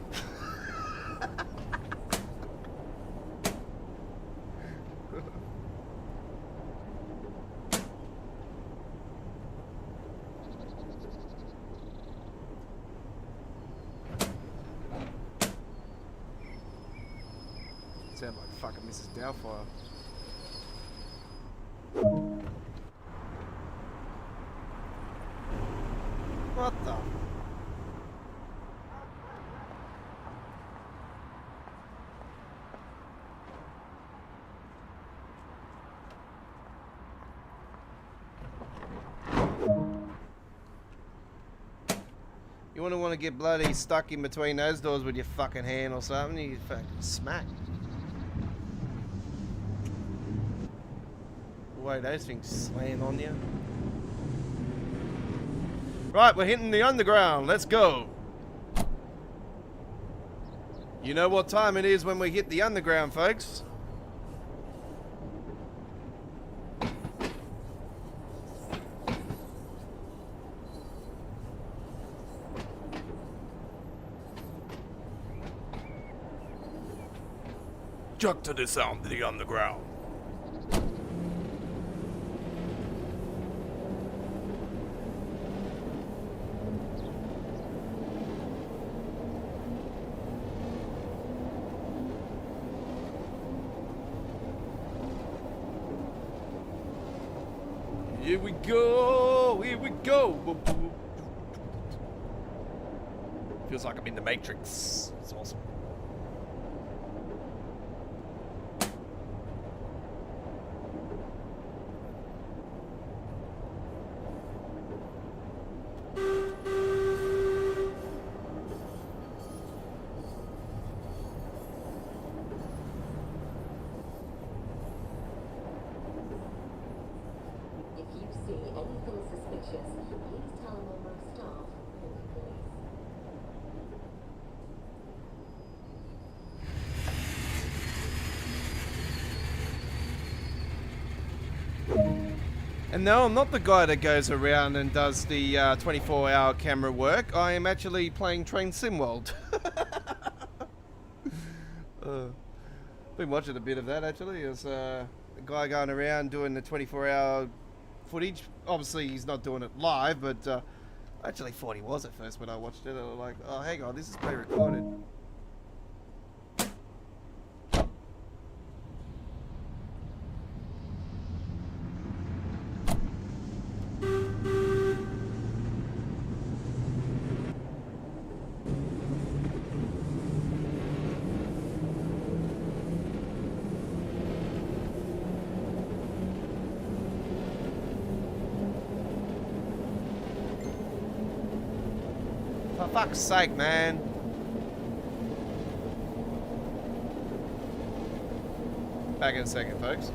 Sound like fucking Mrs. Doubtfire. What the? You wouldn't want to get bloody stuck in between those doors with your fucking hand or something, you fucking smack. The way those things slam on you. Right, we're hitting the underground. Let's go. You know what time it is when we hit the underground, folks. Chuck to the sound of the underground. Here we go, here we go. Feels like I'm in the Matrix. It's awesome. And no, I'm not the guy that goes around and does the 24-hour camera work. I am actually playing Train Sim World. Been watching a bit of that actually. There's a guy going around doing the 24-hour footage. Obviously, he's not doing it live, but I actually thought he was at first when I watched it. I was like, oh, hang on, this is pre-recorded. For fuck's sake, man. Back in a second, folks.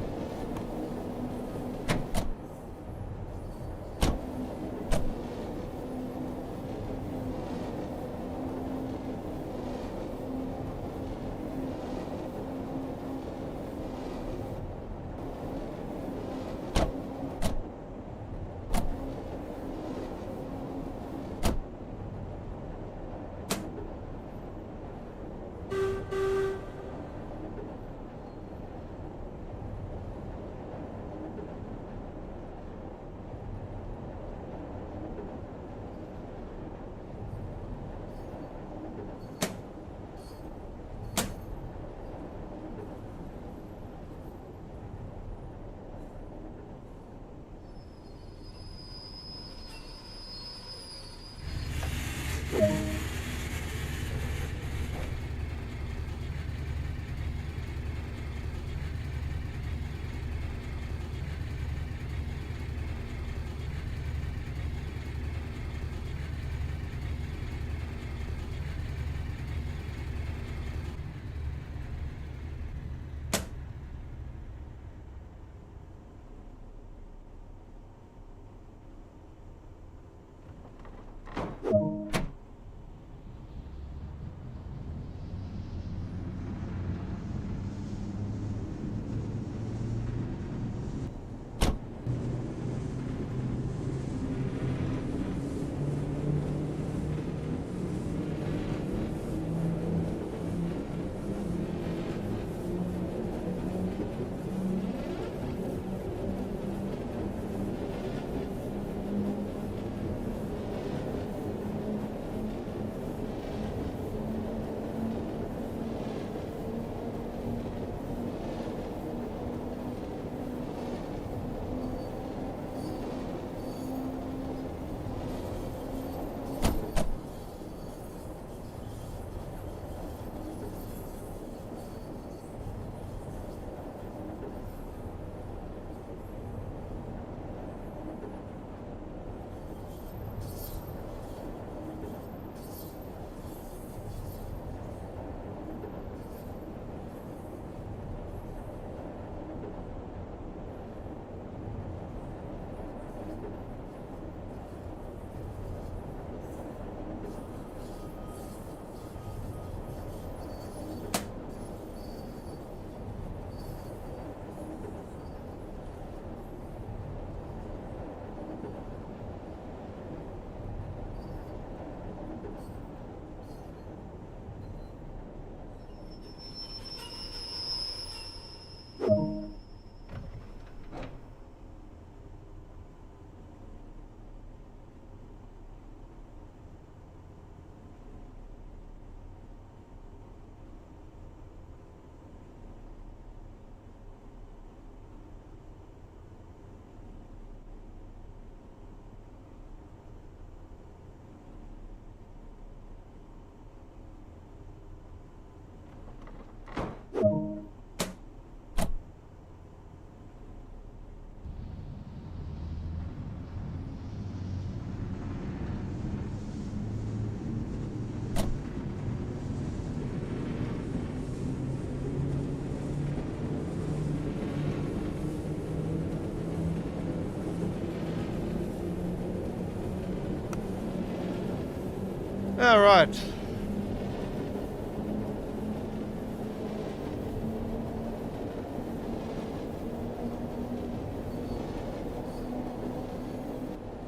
All right.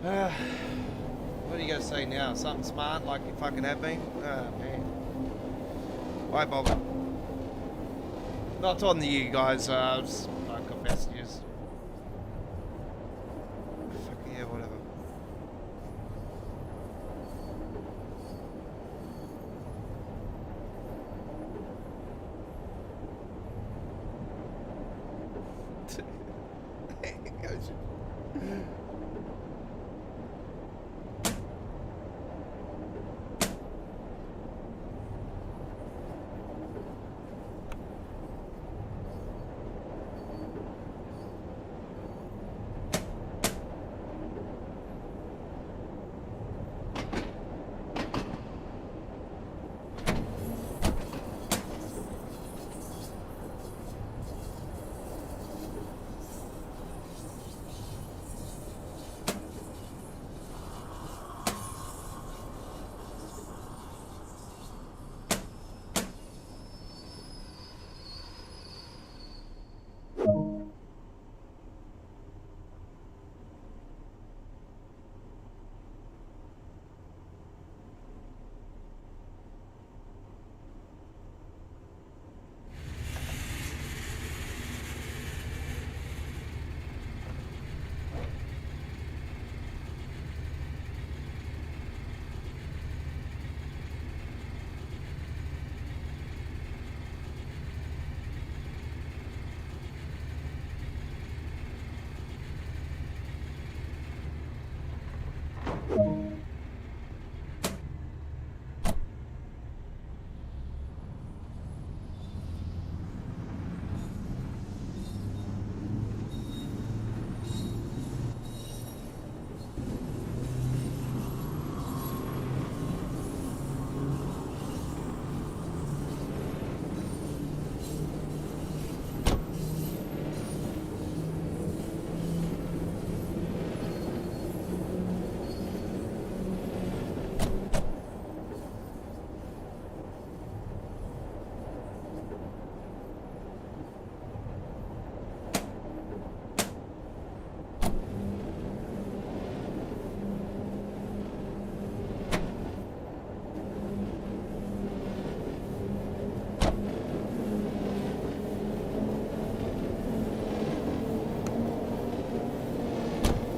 What are you going to say now? Something smart like you fucking have been? Oh, man. Why bother? Not on you guys, just, I've got messages. Fucking yeah, whatever.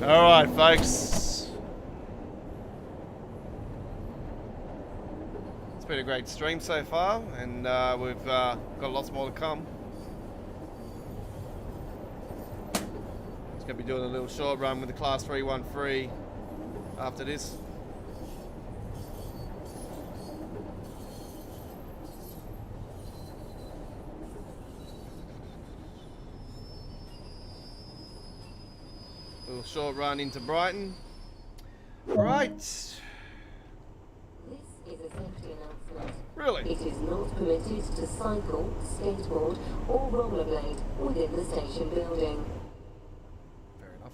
Alright, folks. It's been a great stream so far, and we've got lots more to come. Just going to be doing a little short run with the Class 313 after this. Little short run into Brighton. Right. This is a safety announcement. Really? It is not permitted to cycle, skateboard, or rollerblade within the station building. Fair enough.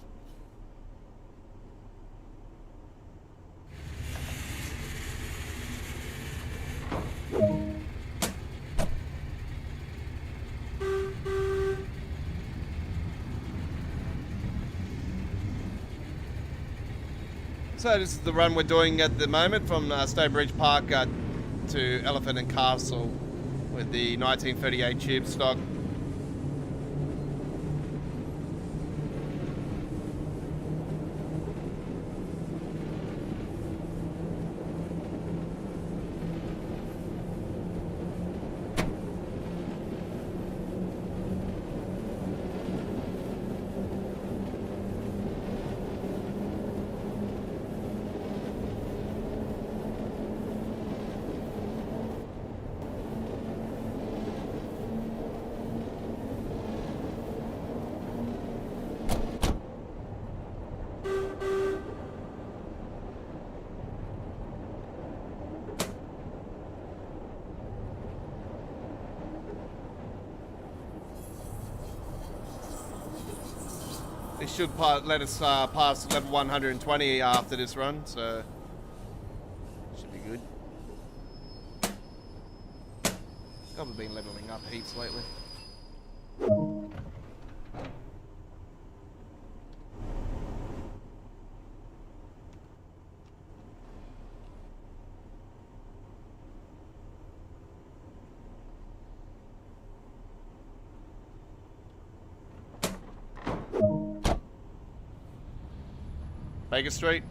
So this is the run we're doing at the moment from Stonebridge Park to Elephant and Castle with the 1938 tube stock. They should let us pass level 120 after this run, so should be good. I've been leveling up heaps lately. Baker Street.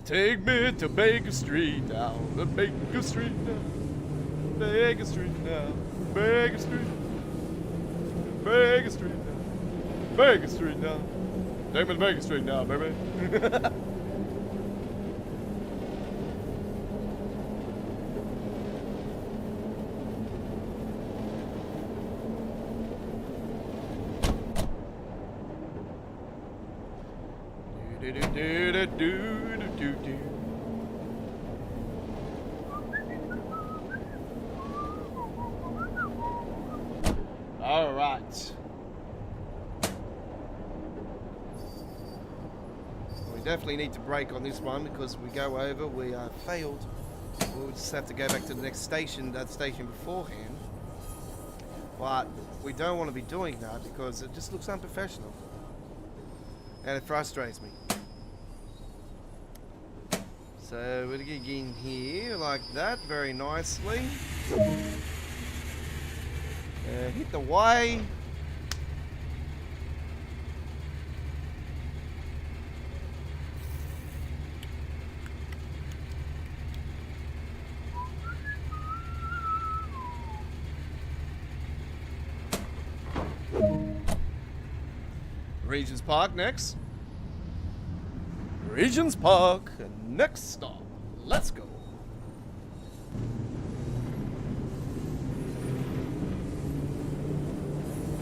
Take me to Baker Street now, the Baker Street now, Baker Street now, Baker Street, Baker Street now, Baker Street now. Take me to Baker Street now, baby. Do. All right. We definitely need to break on this one because we go over, we failed. We'll just have to go back to the next station, that station beforehand. But we don't want to be doing that because it just looks unprofessional. And it frustrates me. So we're going to get in here like that, very nicely. Hit the Y. Regent's Park next. Regent's Park, next stop. Let's go.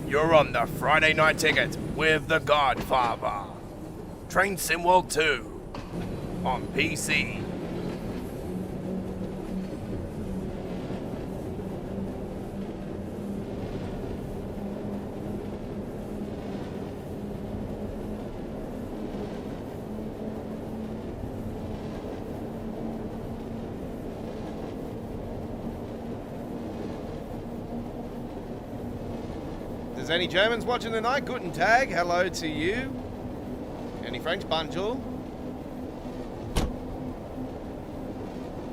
You're on the Friday night ticket with The Godfather. Train SimWorld 2 on PC. Is any Germans watching tonight? Guten Tag, hello to you. Any French? Bonjour.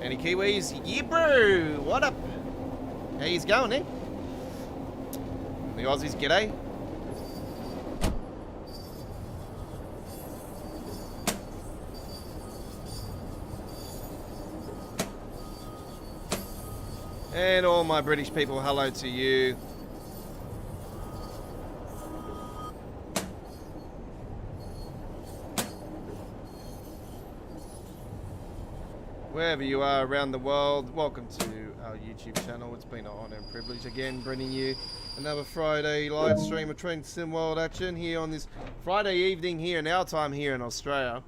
Any Kiwis? Yibru! What up? How yous going, eh? The Aussies, g'day. And all my British people, hello to you. Wherever you are around the world, welcome to our YouTube channel. It's been an honour and privilege again bringing you another Friday live stream of Train SimWorld action here on this Friday evening here in our time here in Australia.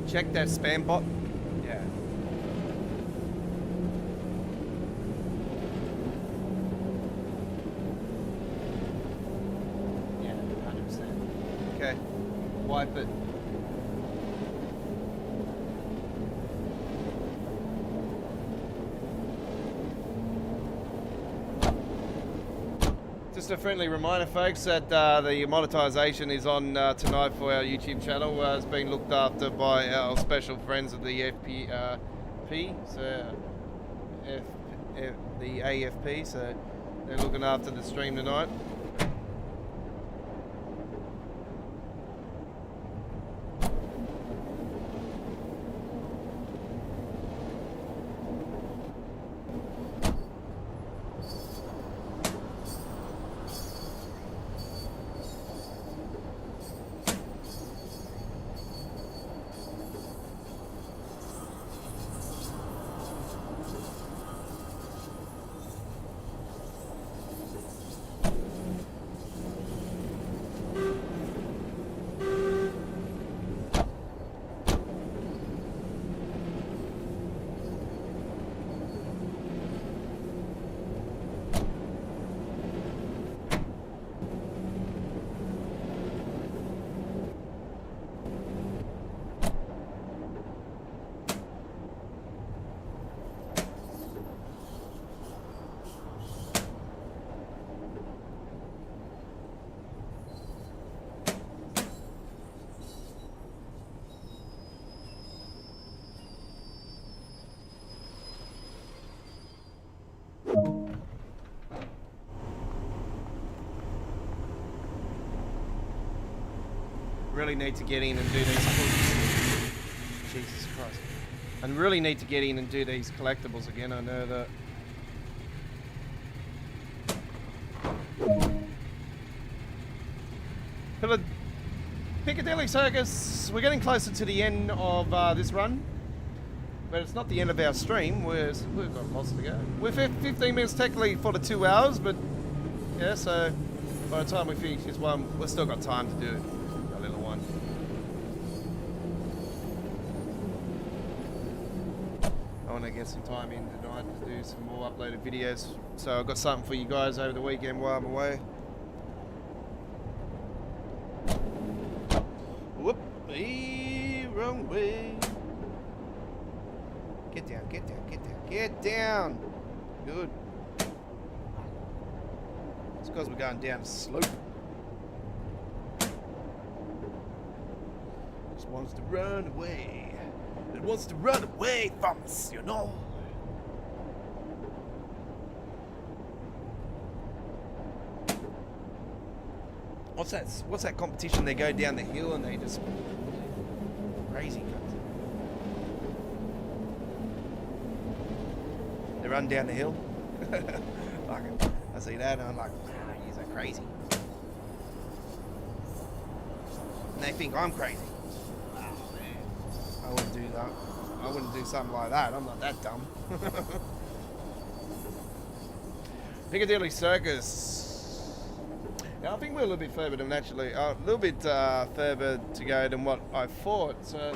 Check that spam bot. Yeah. Yeah, 100%. Okay. Wipe it. Just a friendly reminder, folks, that the monetization is on tonight for our YouTube channel. It's been looked after by our special friends of the FP, so the AFP. So they're looking after the stream tonight. really need to get in and do these. Jesus Christ! I really need to get in and do these collectibles again. I know that. Piccadilly Circus. We're getting closer to the end of this run, but it's not the end of our stream. We've got lots to go. We're 15 minutes technically for the 2 hours, but yeah. So by the time we finish this one, we've still got time to do a little one. I want to get some time in tonight to do some more uploaded videos. So I've got something for you guys over the weekend while I'm away. Whoop! Wrong way. Get down, get down, get down, get down. Good. It's because we're going down a slope. Just wants to run away. It wants to run away from us, you know. What's that competition? They go down the hill and they just crazy. They run down the hill. Like I see that and I'm like, wow, you're so crazy. And they think I'm crazy. Oh man, I wouldn't do that. I wouldn't do something like that. I'm not that dumb. Piccadilly Circus. Yeah, I think we're a little bit further than actually, a little bit further to go than what I thought. So,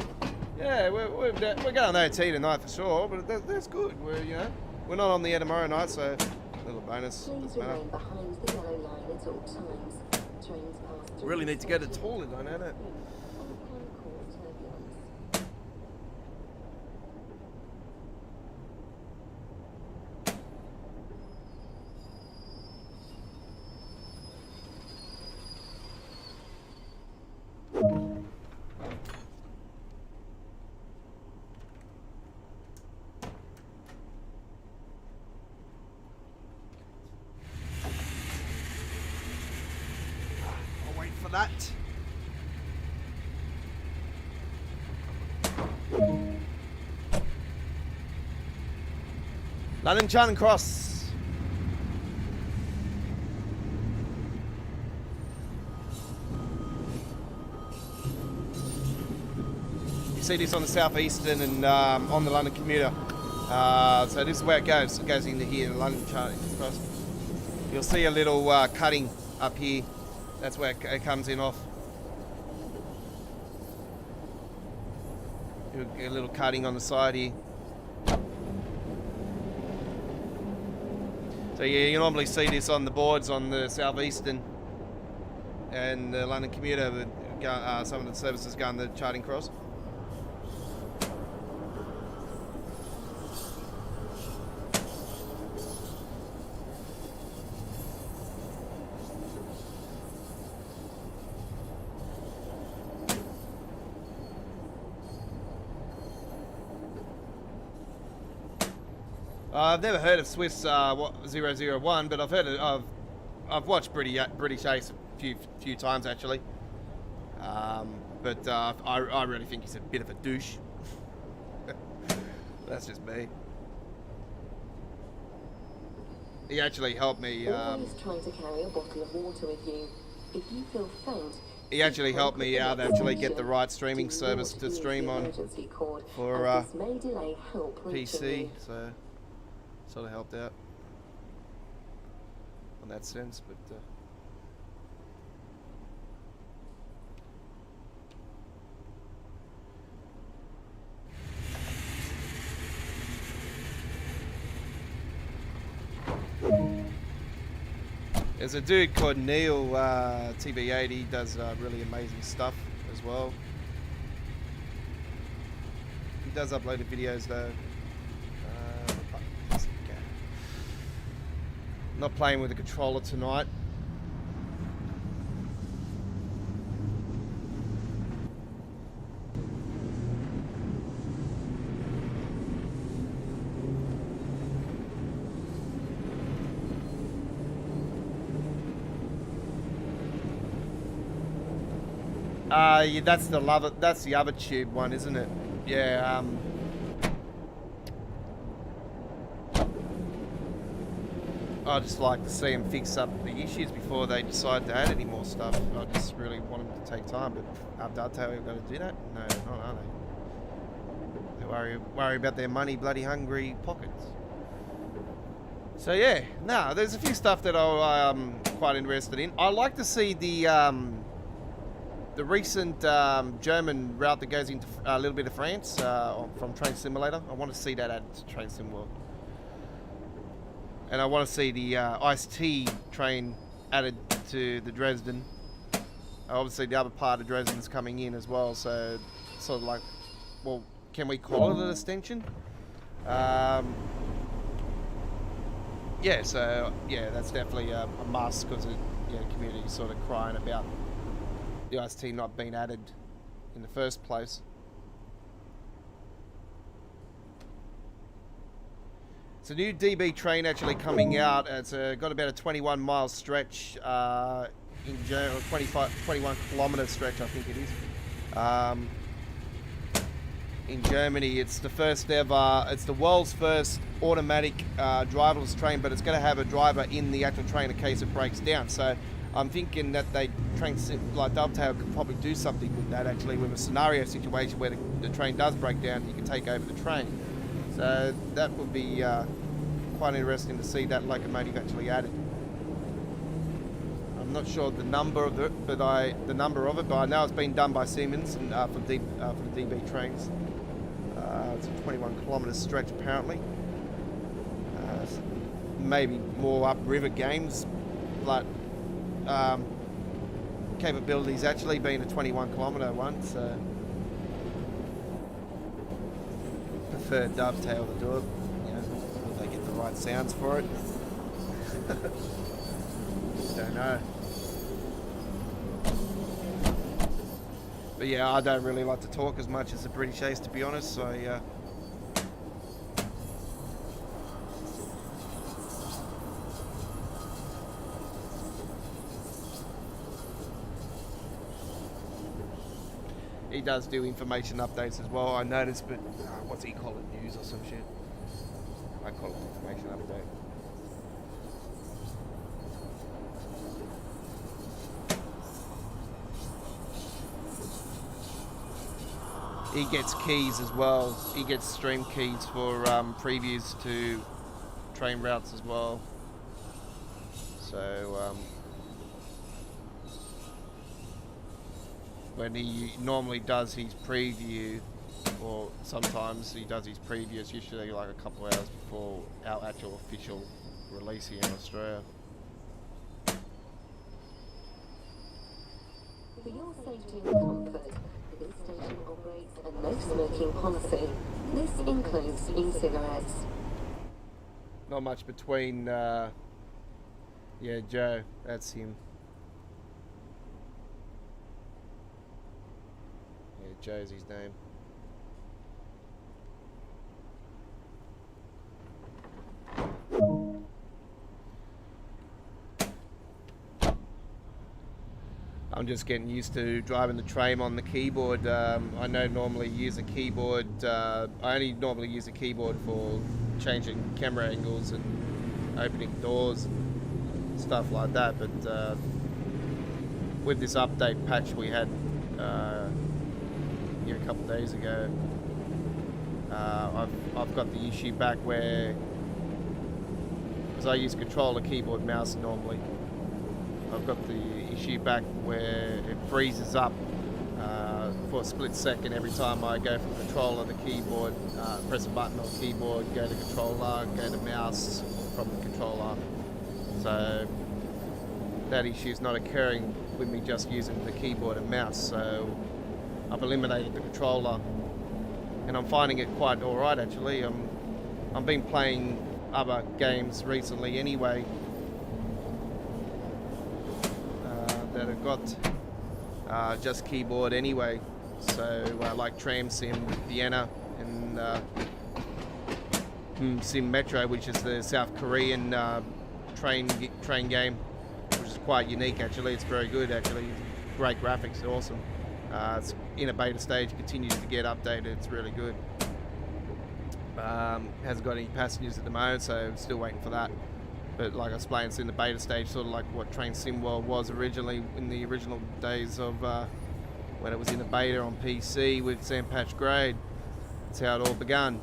yeah, we're going OT tonight for sure, but that's good. We're not on the air tomorrow night, so a little bonus. Please remain behind the yellow line at all times. Trains pass through. Really need to go to the toilet, I know that. That. London Charing Cross. You see this on the southeastern and on the London commuter. So this is where it goes. It goes into here, London Charing Cross. You'll see a little cutting up here. That's where it comes in off. A little cutting on the side here. So yeah, you normally see this on the boards on the southeastern and the London commuter. Some of the services going to Charing Cross. I've never heard of Swiss 001, but I've heard of. I've watched British Ace a few times actually. But I really think he's a bit of a douche. That's just me. He actually helped me. Always try to carry a bottle of water with you. If you feel faint, he actually helped me out actually get the right streaming service to stream on for PC. So. Sort of helped out on that sense, but there's a dude called Neil TB8. He does really amazing stuff as well. He does uploaded videos though. Not playing with the controller tonight. Yeah, that's the other tube one, isn't it? Yeah. I just like to see them fix up the issues before they decide to add any more stuff. I just really want them to take time, but Untitled are going to do that? No, not are they? They worry about their money, bloody hungry pockets. So yeah, no, there's a few stuff that I'm quite interested in. I like to see the recent German route that goes into a little bit of France from Train Simulator. I want to see that added to Train Sim World. And I want to see the Ice-T train added to the Dresden. Obviously, the other part of Dresden's coming in as well, so sort of like, well, can we call it an extension? Yeah, so yeah, that's definitely a must because the community is sort of crying about the Ice-T not being added in the first place. It's a new DB train actually coming out. It's got about a 21-mile stretch in Germany, 21 kilometre stretch, I think it is. In Germany, it's the first ever. It's the world's first automatic driverless train, but it's going to have a driver in the actual train in case it breaks down. So I'm thinking that Dovetail could probably do something with that actually, with a scenario situation where the train does break down, you can take over the train. So that would be quite interesting to see that locomotive actually added. I'm not sure the number of it, but I know it's been done by Siemens and for the DB trains. It's a 21 kilometre stretch apparently. Maybe more upriver games, but capabilities actually being a 21 kilometre one, so prefer Dovetail to do it. Will they get the right sounds for it? Don't know. But yeah, I don't really like to talk as much as the British Ace, to be honest, so yeah. He does do information updates as well, I noticed, but what's he call it? News or some shit? I call it information update. He gets keys as well. He gets stream keys for previews to train routes as well. So when he normally does his preview, or sometimes he does his preview, it's usually like a couple of hours before our actual official release here in Australia. For your safety and comfort, this station operates a no-smoking policy. This includes e-cigarettes. Not much between, yeah, Joe, that's him. Yeah, Joe's his name. I'm just getting used to driving the train on the keyboard. I don't normally use a keyboard. I only normally use a keyboard for changing camera angles and opening doors and stuff like that. But with this update patch we had here a couple of days ago, I've got the issue back where, because I use controller, keyboard, mouse normally, I've got the issue back where it freezes up for a split second every time I go from controller to keyboard, press a button on keyboard, go to controller, go to mouse from the controller. So that issue is not occurring with me just using the keyboard and mouse. So I've eliminated the controller, and I'm finding it quite alright actually. I've been playing other games recently anyway that have got just keyboard anyway, so like Tram Sim Vienna and Sim Metro, which is the South Korean train game, which is quite unique actually. It's very good actually, great graphics, awesome. It's in a beta stage, continues to get updated. It's really good. Hasn't got any passengers at the moment, so still waiting for that. But like I explained, it's in the beta stage, sort of like what Train Sim World was originally in the original days of when it was in the beta on PC with Sam Patch Grade. That's how it all began.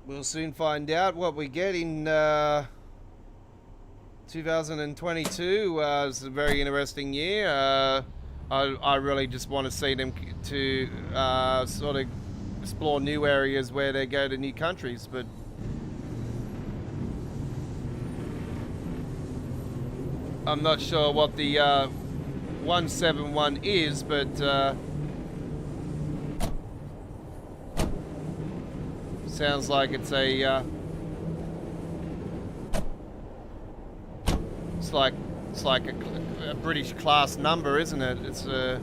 We'll soon find out what we get in 2022. It's a very interesting year. I really just want to see them to sort of explore new areas where they go to new countries. But I'm not sure what the 171 is, but sounds like it's a it's like a British class number, isn't it? It's a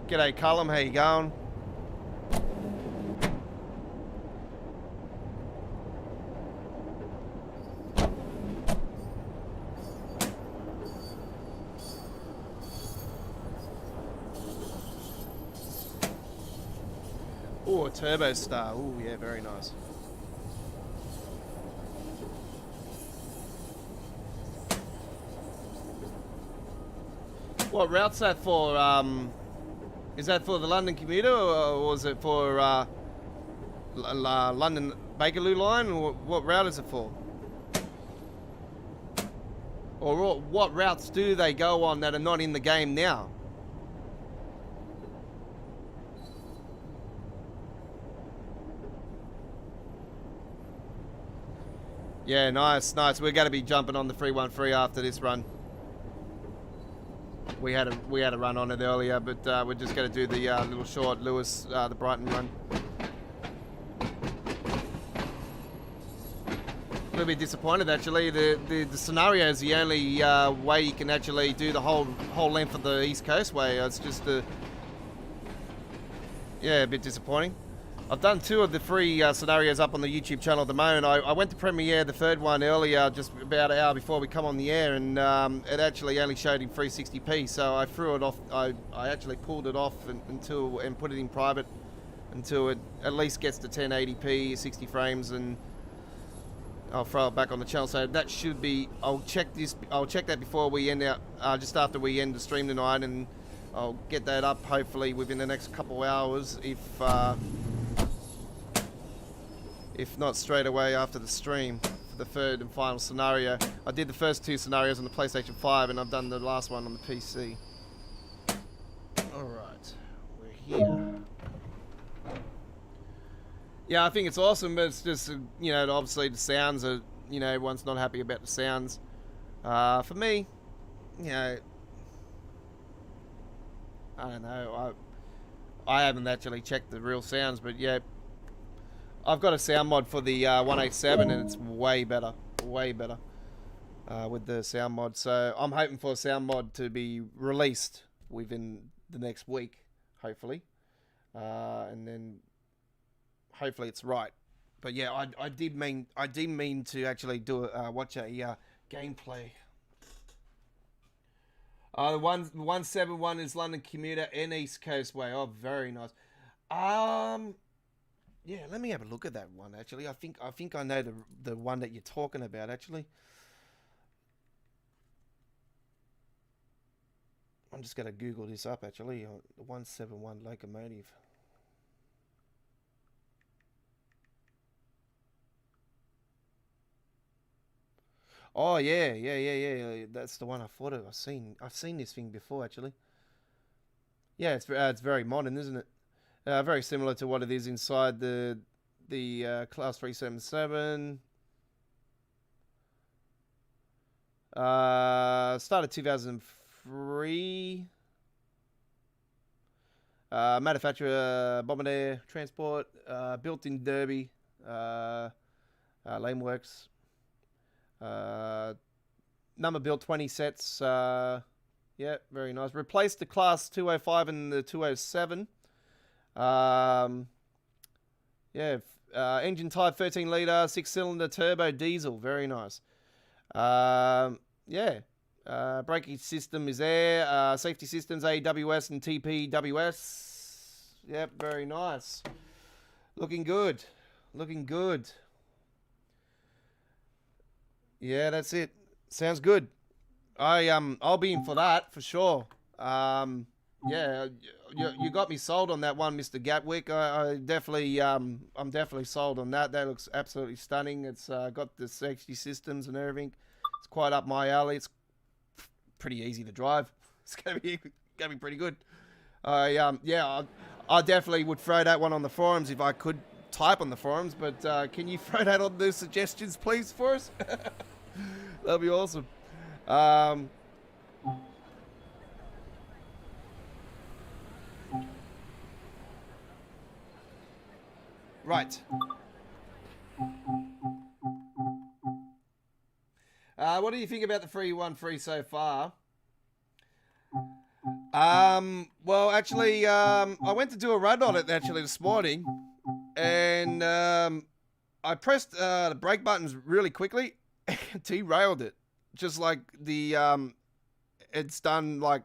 G'day Cullum, how you going? Oh, a Turbo Star. Oh, yeah, very nice. What route's that for? Is that for the London commuter, or is it for London Bakerloo line? Or what route is it for? Or what routes do they go on that are not in the game now? Yeah, nice, nice. We're going to be jumping on the 313 after this run. We had a run on it earlier, but we're just going to do the little short Lewis, the Brighton run. A little bit disappointed actually. The scenario is the only way you can actually do the whole length of the East Coastway. It's just yeah, a bit disappointing. I've done 2 of the 3 scenarios up on the YouTube channel at the moment. I went to premiere the 3rd one earlier, just about an hour before we come on the air, and it actually only showed in 360p, so I threw it off. I actually pulled it off and put it in private until it at least gets to 1080p, 60 frames, and I'll throw it back on the channel. So that should be, I'll check that before we end out, just after we end the stream tonight, and I'll get that up hopefully within the next couple hours, if not straight away after the stream for the 3rd and final scenario. I did the first 2 scenarios on the PlayStation 5 and I've done the last one on the PC. Alright, we're here. Yeah, I think it's awesome, but it's just, you know, obviously the sounds are, you know, everyone's not happy about the sounds. For me, you know, I don't know, I haven't actually checked the real sounds, but yeah, I've got a sound mod for the 187 and it's way better with the sound mod. So I'm hoping for a sound mod to be released within the next week, hopefully, and then hopefully it's right. But yeah, I did mean to actually do watch a gameplay. The 171 is London commuter and East Coastway. Oh, very nice. Yeah, let me have a look at that one. Actually, I think I know the one that you're talking about. Actually, I'm just gonna Google this up. Actually, the 171 locomotive. Oh yeah. That's the one I thought of. I've seen this thing before actually. Yeah, it's very modern, isn't it? Very similar to what it is inside the Class 377. Started 2003. Manufacturer Bombardier Transport. Built in Derby. Laneworks. Number built 20 sets. Yeah, very nice. Replaced the Class 205 and the 207. Engine type 13 litre, 6-cylinder turbo diesel. Very nice. Braking system is there. Safety systems, AWS and TPWS. Yep, very nice. Looking good. Yeah, that's it. Sounds good. I'll be in for that for sure. You got me sold on that one, Mr. Gatwick. I'm definitely sold on that. That looks absolutely stunning. It's got the safety systems and everything. It's quite up my alley. It's pretty easy to drive. It's gonna be pretty good. I definitely would throw that one on the forums if I could type on the forums. But can you throw that on the suggestions, please, for us? That'd be awesome. Right. What do you think about the 313 so far? Well, actually, I went to do a run on it actually this morning, and I pressed the brake buttons really quickly and derailed it. Just like the it's done like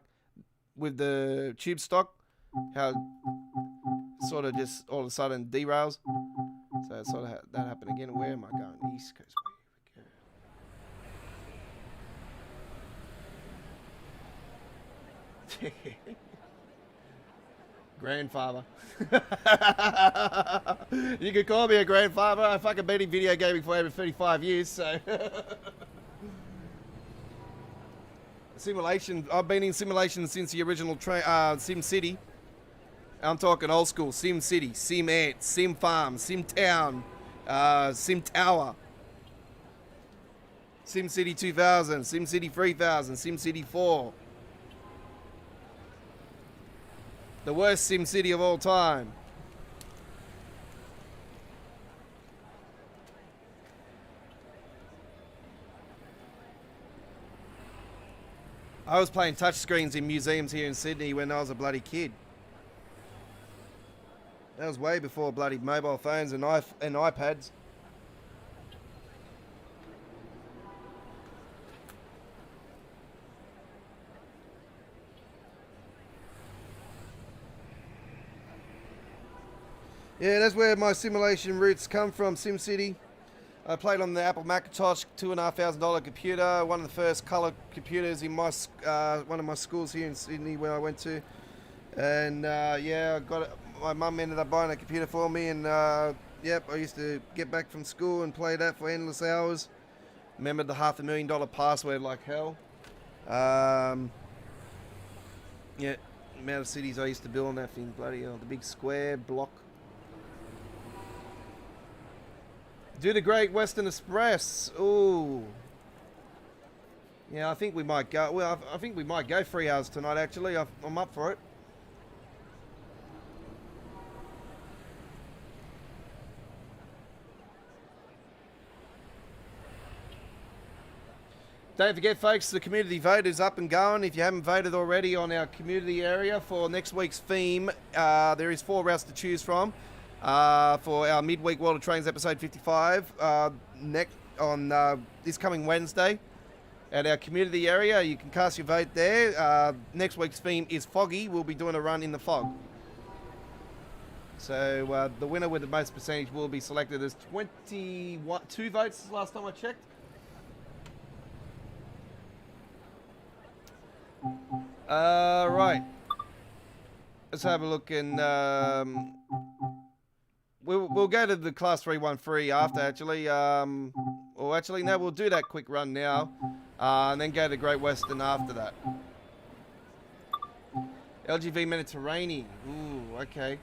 with the tube stock, how it sort of just all of a sudden derails. So it sort of that happened again. Where am I going? East Coast. Here we go. Grandfather. You could call me a grandfather. I fucking been in video gaming for over 35 years, so. Simulation. I've been in simulation since the original Sim City. I'm talking old school. Sim City, Sim Ant, Sim Farm, Sim Town, Sim Tower, Sim City 2000, Sim City 3000, Sim City 4. The worst Sim City of all time. I was playing touchscreens in museums here in Sydney when I was a bloody kid. That was way before bloody mobile phones and iPads. Yeah, that's where my simulation roots come from, SimCity. I played on the Apple Macintosh, $2,500 computer, one of the first colour computers in my one of my schools here in Sydney where I went to. And I got it. My mum ended up buying a computer for me, and I used to get back from school and play that for endless hours. Remembered the $500,000 password like hell. Amount of cities I used to build on that thing, bloody hell. The big square block. Do the Great Western Express. Ooh. Yeah, I think we might go. Well, I think we might go 3 hours tonight, actually. I'm up for it. Don't forget, folks, the community vote is up and going. If you haven't voted already on our community area for next week's theme, there is 4 routes to choose from. For our midweek World of Trains episode 55 next on this coming Wednesday at our community area. You can cast your vote there. Next week's theme is foggy. We'll be doing a run in the fog. So the winner with the most percentage will be selected as 2 votes last time I checked. Right. Let's have a look and We'll go to the Class 313 after, actually. Or actually, no, we'll do that quick run now. And then go to Great Western after that. LGV Mediterranean. Ooh, okay.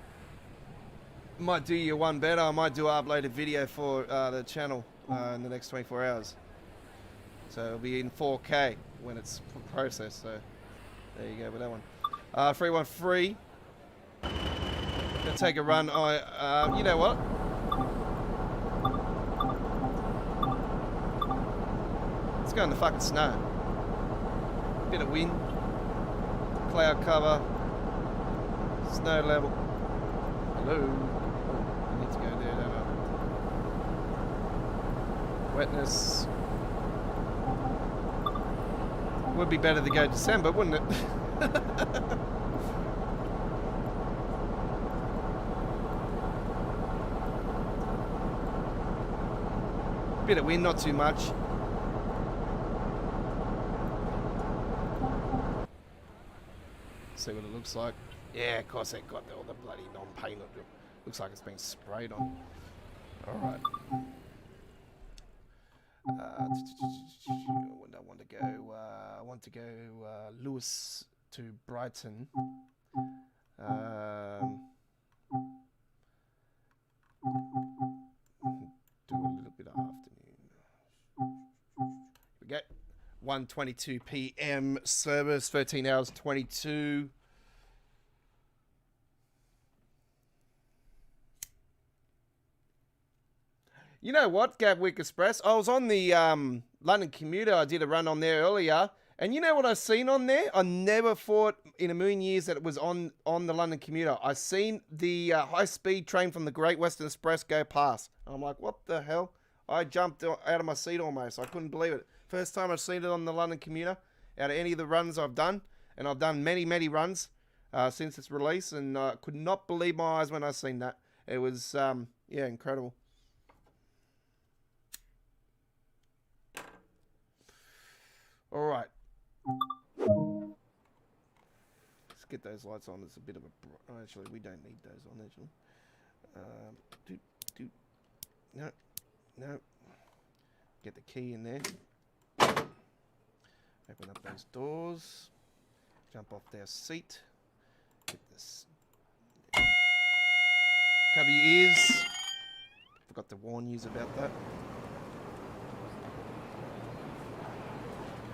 Might do you one better. I might do an uploaded video for the channel in the next 24 hours. So it'll be in 4K when it's processed. So there you go with that one. 313. Gonna take a run. You know what? Let's go in the fucking snow. Bit of wind, cloud cover, snow level. Hello. Oh, I need to go there, don't I? Wetness. Would be better to go December, wouldn't it? Bit of wind, not too much. See what it looks like. Yeah, of course it got all the bloody non-paint. Looks like it's been sprayed on. Alright. I want to go Lewis to Brighton. Do a little bit of afternoon. Here we go. 1:22 p.m. service, 13 hours 22. You know what, Gatwick Express? I was on the London Commuter. I did a run on there earlier. And you know what I seen on there? I never thought in a million years that it was on the London Commuter. I seen the high-speed train from the Great Western Express go past. I'm like, what the hell? I jumped out of my seat almost. I couldn't believe it. First time I've seen it on the London Commuter out of any of the runs I've done. And I've done many, many runs since its release. And I could not believe my eyes when I seen that. It was, yeah, incredible. All right. Let's get those lights on. It's a bit of a... Oh, actually, we don't need those on, actually. No. No. Get the key in there. Open up those doors. Jump off their seat. Get this. Cover your ears. Forgot to warn you about that.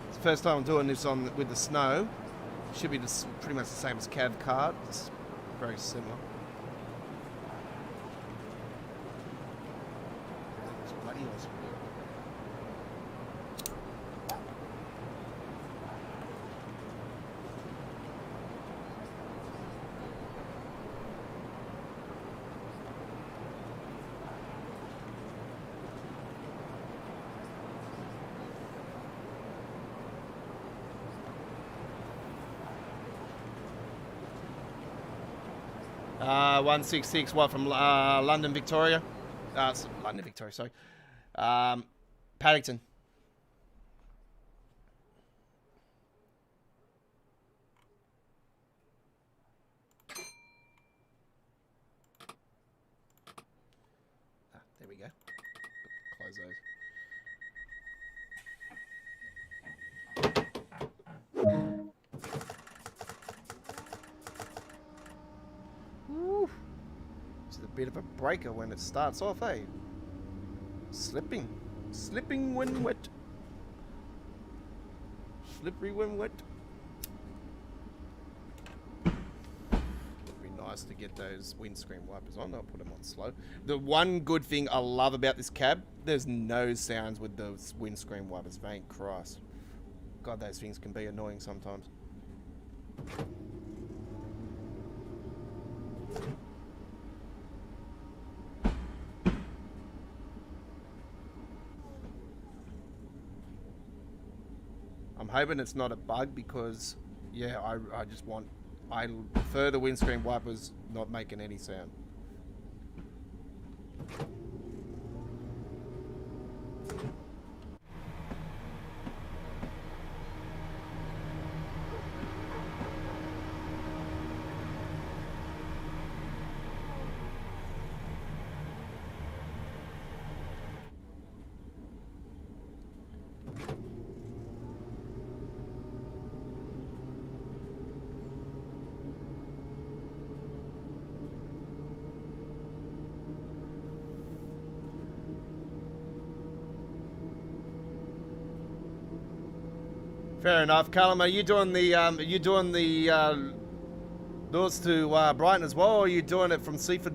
It's the first time I'm doing this on with the snow. Should be pretty much the same as Cav Card. It's very similar. It's bloody awesome. Uh, 166, what, from London, Victoria? London, Victoria, sorry. Paddington. There we go. Close those. It's a bit of a breaker when it starts off, eh? Slipping when wet. Slippery when wet. It'd be nice to get those windscreen wipers on. I'll put them on slow. The one good thing I love about this cab, there's no sounds with those windscreen wipers. Thank Christ. God, those things can be annoying sometimes. I'm hoping it's not a bug because, yeah, I prefer the windscreen wipers not making any sound. Fair enough. Callum, are you doing the doors to Brighton as well, or are you doing it from Seaford?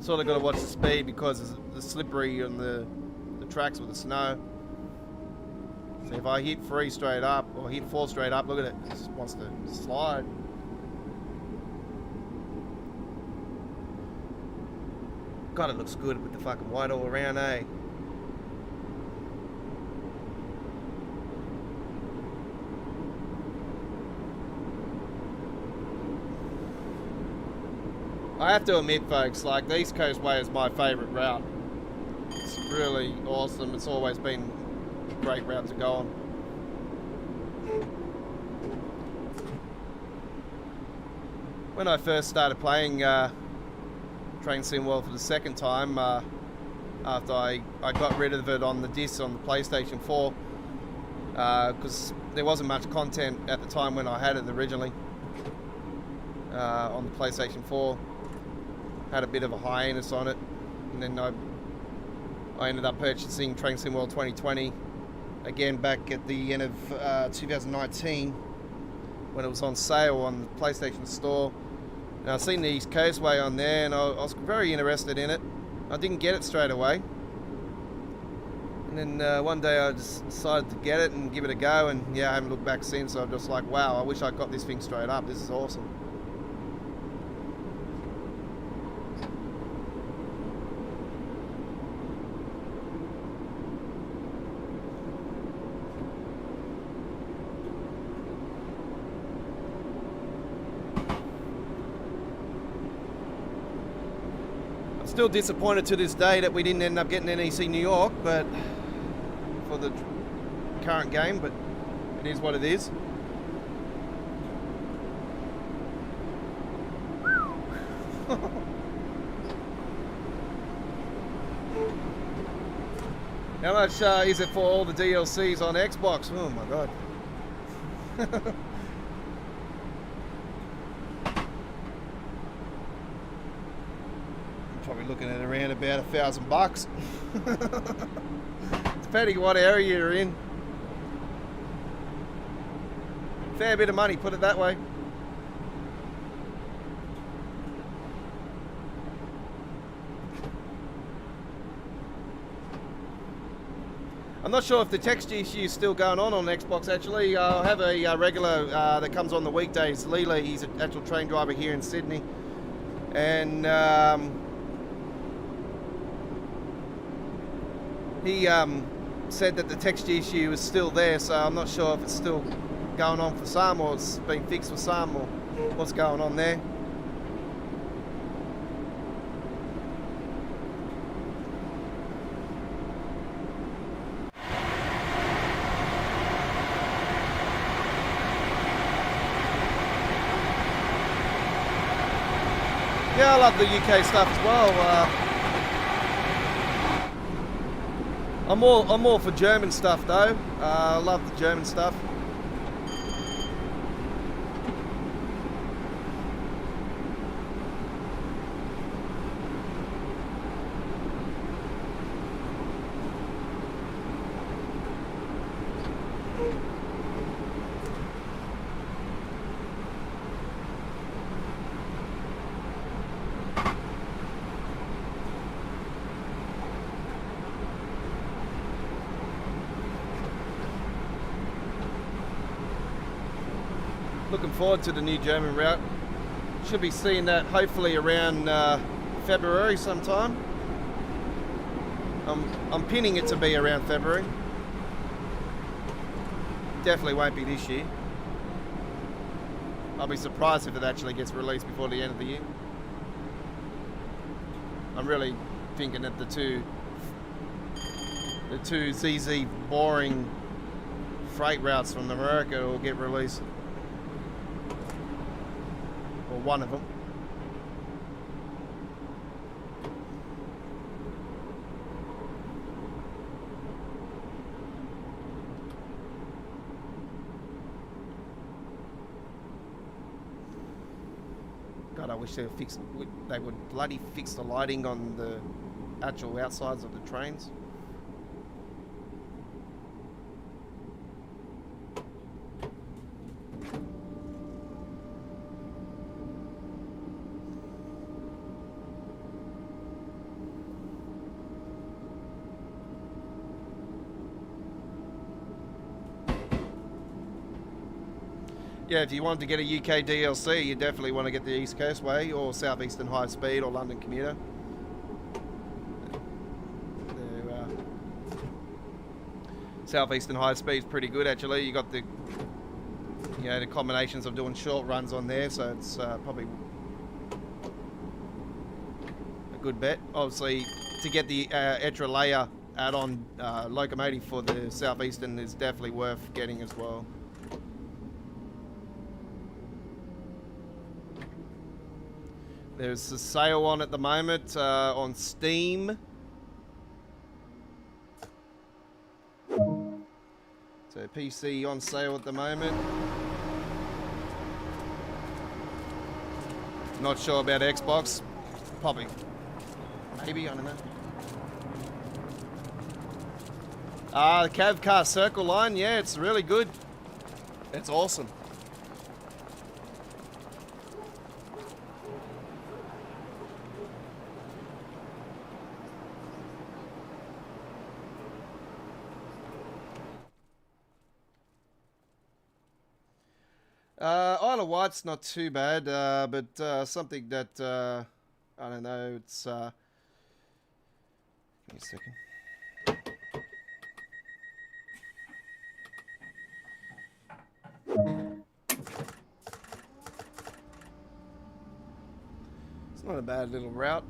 Sort of got to watch the speed because it's slippery on the tracks with the snow. So if I hit 3 straight up or hit 4 straight up, look at it, it just wants to slide. God, it looks good with the fucking white all around, eh? I have to admit, folks, like the East Coastway is my favourite route. It's really awesome. It's always been a great route to go on. When I first started playing Train Sim World for the second time, after I got rid of it on the disc on the PlayStation 4, because there wasn't much content at the time when I had it originally on the PlayStation 4. Had a bit of a hiatus on it, and then I ended up purchasing Train Sim World 2020 again back at the end of 2019 when it was on sale on the PlayStation Store. And I seen the East Coastway on there, and I was very interested in it. I didn't get it straight away, and then one day I just decided to get it and give it a go, and yeah, I haven't looked back since. I'm just like, wow, I wish I got this thing straight up. This is awesome. Still disappointed to this day that we didn't end up getting NEC New York, but for the current game, but it is what it is. How much is it for all the DLCs on Xbox? Oh my god. Probably looking at around about $1,000, depending what area you're in. Fair bit of money, put it that way. I'm not sure if the text issue is still going on Xbox actually. I have a regular that comes on the weekdays, Leela. He's an actual train driver here in Sydney, and he said that the text issue is still there, so I'm not sure if it's still going on for some, or it's been fixed for some, or what's going on there. Yeah, I love the UK stuff as well. I'm more for German stuff though. I love the German stuff. Looking forward to the new German route. Should be seeing that hopefully around February sometime. I'm pinning it to be around February. Definitely won't be this year. I'll be surprised if it actually gets released before the end of the year. I'm really thinking that the two ZZ boring freight routes from America will get released. Or one of them. wish they would bloody fix the lighting on the actual outsides of the trains. Yeah, if you want to get a UK DLC, you definitely want to get the East Coastway or Southeastern High Speed or London Commuter. Southeastern High Speed is pretty good actually. You got the, you know, the combinations of doing short runs on there, so it's probably a good bet. Obviously, to get the extra layer add-on locomotive for the Southeastern is definitely worth getting as well. There's a sale on at the moment on Steam. So PC on sale at the moment. Not sure about Xbox. Probably. Maybe, I don't know. The Cav Car Circle line, yeah, it's really good. It's awesome. Isle of Wight's not too bad, but something that, I don't know, it's, give me a second. It's not a bad little route.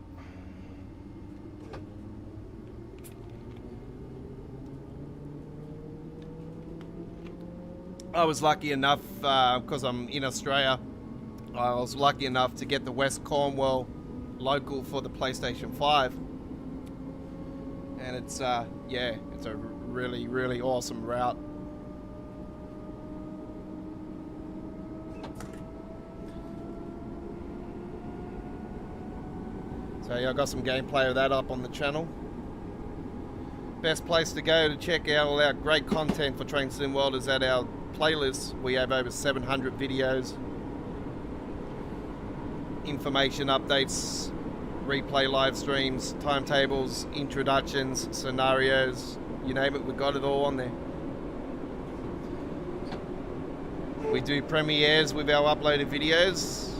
I was lucky enough, because I'm in Australia, I was lucky enough to get the West Cornwall local for the PlayStation 5. And it's, yeah, it's a really, really awesome route. So yeah, I got some gameplay of that up on the channel. Best place to go to check out all our great content for Train Sim World is at our playlist. We have over 700 videos, information updates, replay live streams, timetables, introductions, scenarios, you name it, we've got it all on there. We do premieres with our uploaded videos.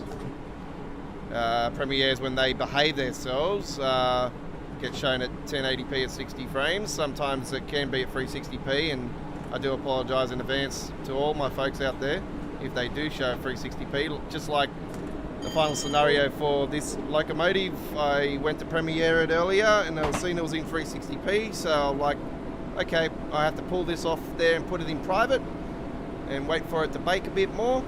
Premieres when they behave themselves get shown at 1080p at 60 frames. Sometimes it can be at 360p, and I do apologise in advance to all my folks out there if they do show at 360p. Just like the final scenario for this locomotive, I went to premiere it earlier and I was seeing it was in 360p, so I'm like, okay, I have to pull this off there and put it in private and wait for it to bake a bit more.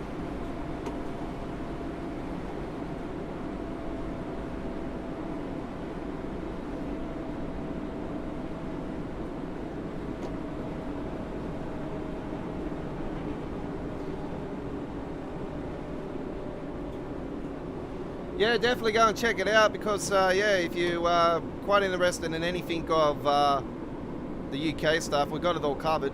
Yeah, definitely go and check it out because, yeah, if you are quite interested in anything of the UK stuff, we've got it all covered.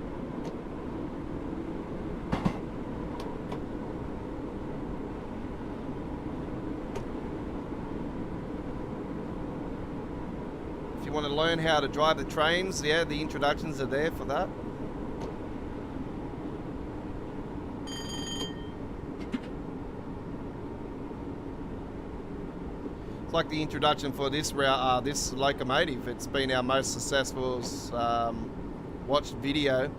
If you want to learn how to drive the trains, yeah, the introductions are there for that. Like the introduction for this route, this locomotive, it's been our most successful watched video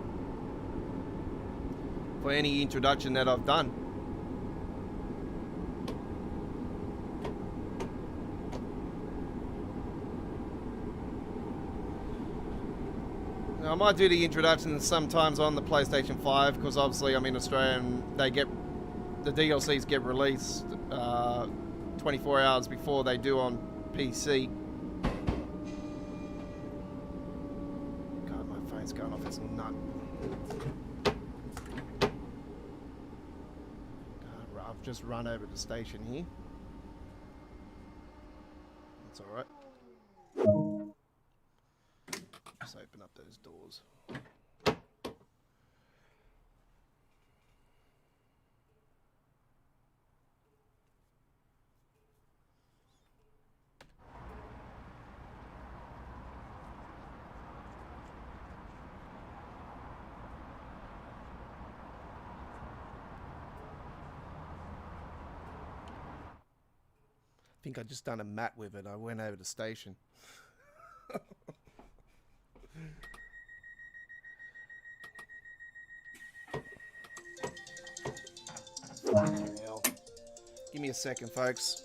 for any introduction that I've done. Now, I might do the introduction sometimes on the PlayStation 5 because obviously I'm in Australia and they get the DLCs get released 24 hours before they do on PC. God, my phone's going off its nut. I've just run over the station here. those doors. I think I just done a mat with it. I went over to the station. Fucking hell. Give me a second, folks.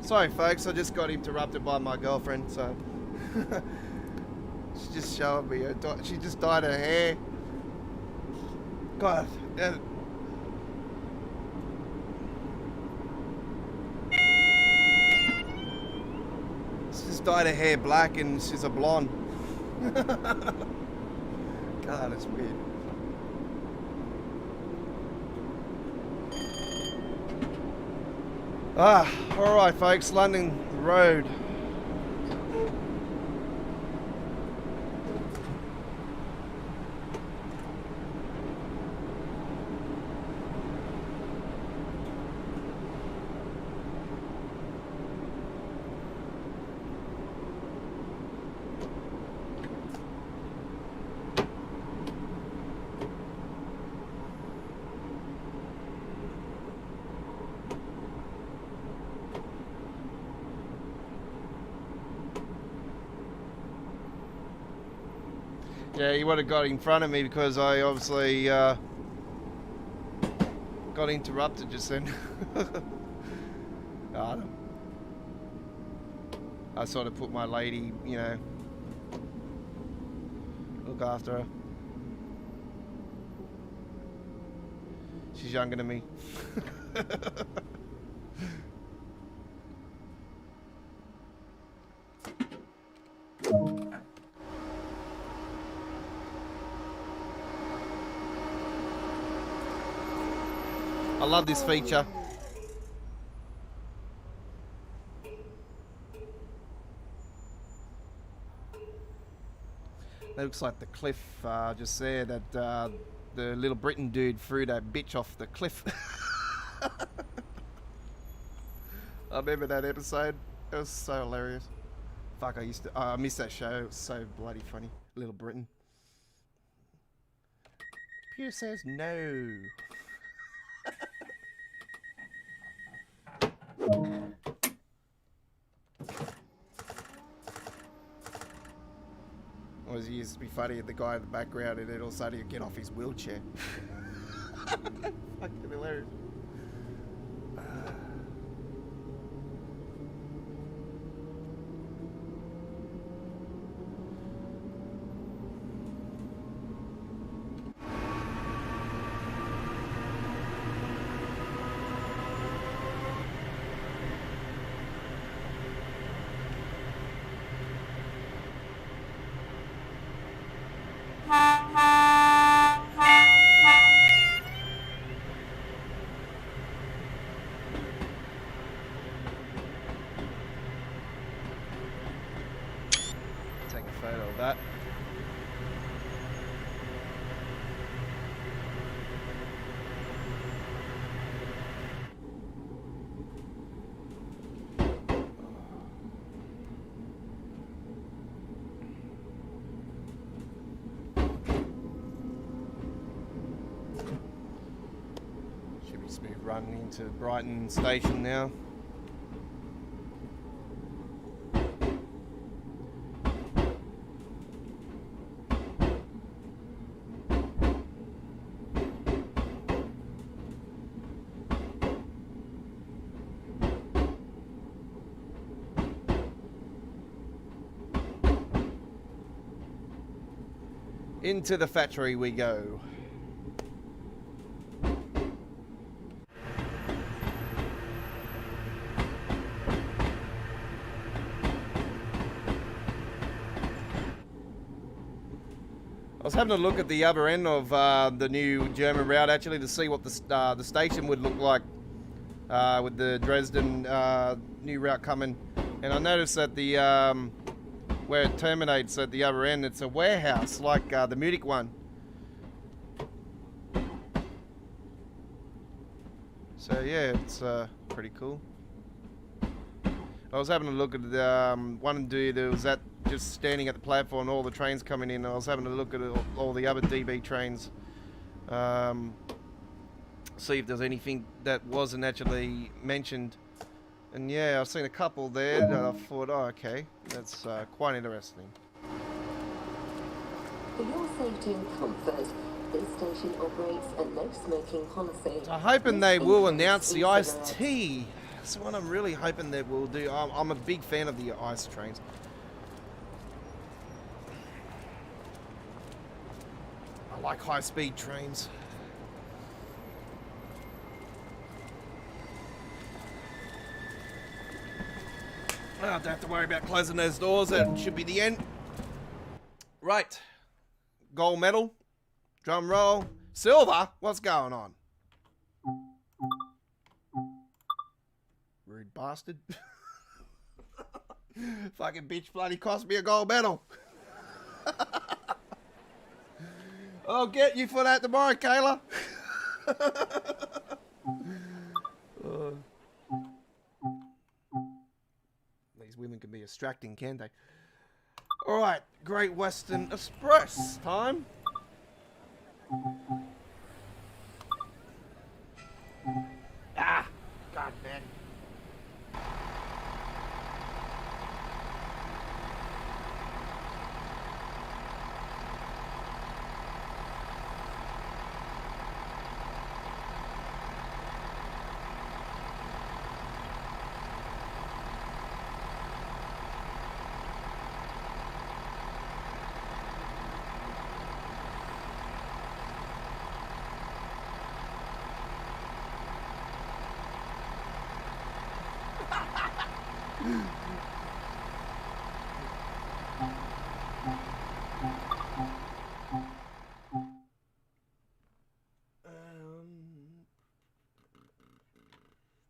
Sorry, folks, I just got interrupted by my girlfriend, so she just showed me she just dyed her hair. God, she just dyed her hair black and she's a blonde. God, it's weird. Alright folks, London Road. Yeah, he would have got in front of me because I obviously got interrupted just then. I sort of put my lady, you know, look after her. She's younger than me. I love this feature. That looks like the cliff just there that the Little Britain dude threw that bitch off the cliff. I remember that episode. It was so hilarious. Fuck, I missed that show. It was so bloody funny. Little Britain. Peter says no. Always used to be funny at the guy in the background, and then all of a sudden he'd get off his wheelchair. Fucking hilarious. Take a photo of that. run into Brighton Station now. Into the factory we go. I was having a look at the other end of the new German route actually to see what the station would look like with the Dresden new route coming, and I noticed that the where it terminates at the other end, it's a warehouse like the Munich one. So yeah, it's pretty cool. I was having a look at the one dude that was just standing at the platform, all the trains coming in. I was having a look at all the other DB trains, see if there's anything that wasn't actually mentioned. And yeah, I've seen a couple there that I thought, oh, okay, that's quite interesting. For your safety and comfort, this station operates a no smoking policy. I'm hoping they will announce the iced tea. That's what I'm really hoping they will do. I'm a big fan of the ice trains. I like high-speed trains. I don't have to worry about closing those doors. That should be the end. Right. Gold medal. Drum roll. Silver. What's going on? Rude bastard. Fucking bitch bloody cost me a gold medal. I'll get you for that tomorrow, Kayla. These women can be distracting, can't they? Alright, Great Western Express time. Ah, God, man.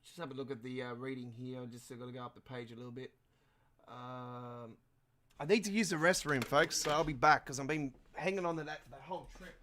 Just have a look at the reading here. I just got to go up the page a little bit. I need to use the restroom, folks, so I'll be back because I've been hanging on to that the whole trip.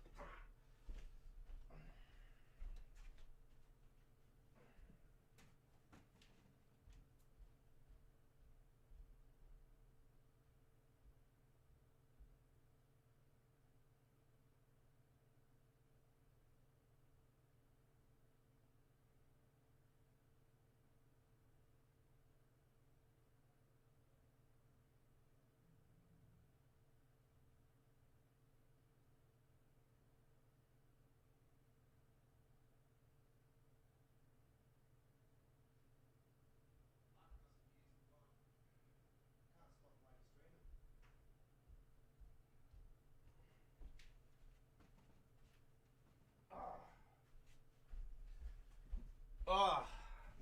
Oh,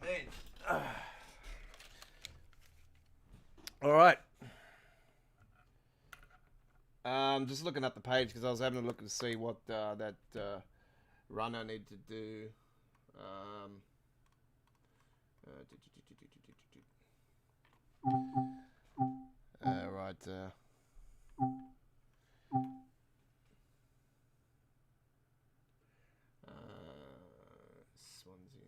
man. All right. Just looking at the page because I was having a look to see what that run I need to do. Right. Swansea.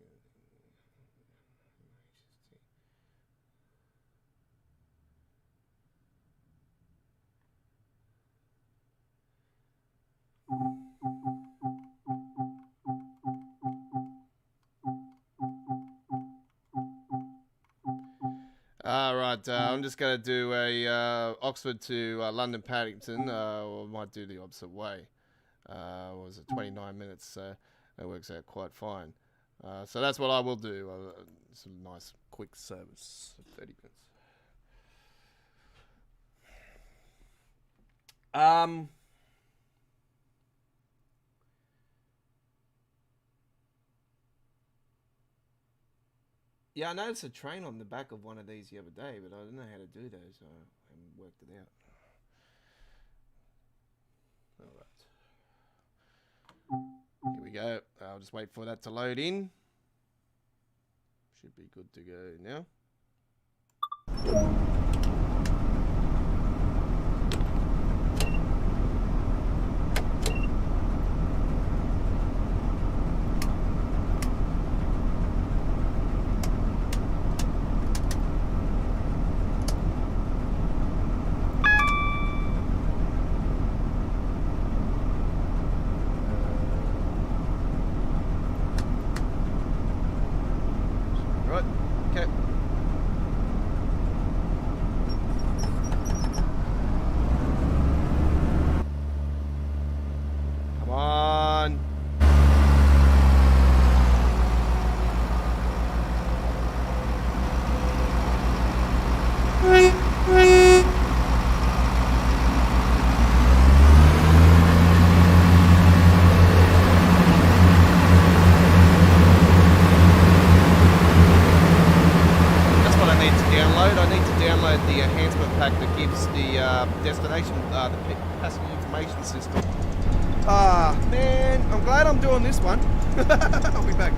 Right, I'm just going to do a Oxford to London Paddington, or I might do the opposite way. What was it, 29 minutes, so that works out quite fine. So that's what I will do. It's a nice quick service of 30 minutes. Yeah, I noticed a train on the back of one of these the other day, but I didn't know how to do those, so I haven't worked it out. Alright. Here we go. I'll just wait for that to load in. Should be good to go now. This one. I'll be back.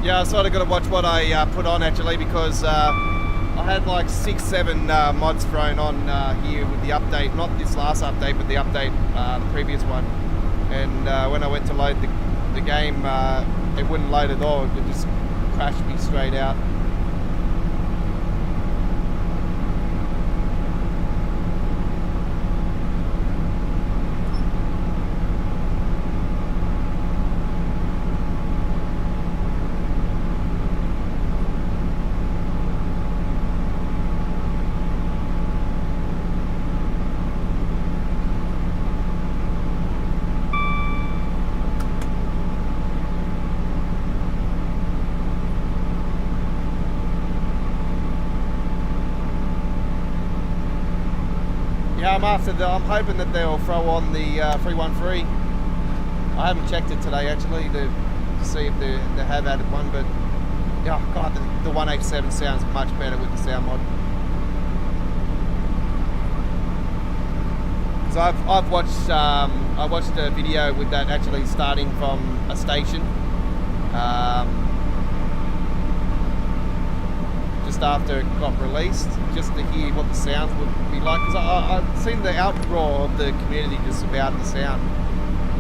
Yeah, I sort of got to watch what I put on actually, because I had like 6-7 mods thrown on here with the update, not this last update, but the update, the previous one. And when I went to load the game, it wouldn't load at all. It just crashed me straight out. Yeah, I'm hoping that they'll throw on the 313. I haven't checked it today actually to see if they have added one, but yeah, God, the 187 sounds much better with the sound mod. So I've watched I watched a video with that actually starting from a station, just after it got released, just to hear what the sounds would be like. Because I've seen the outroar of the community just about the sound.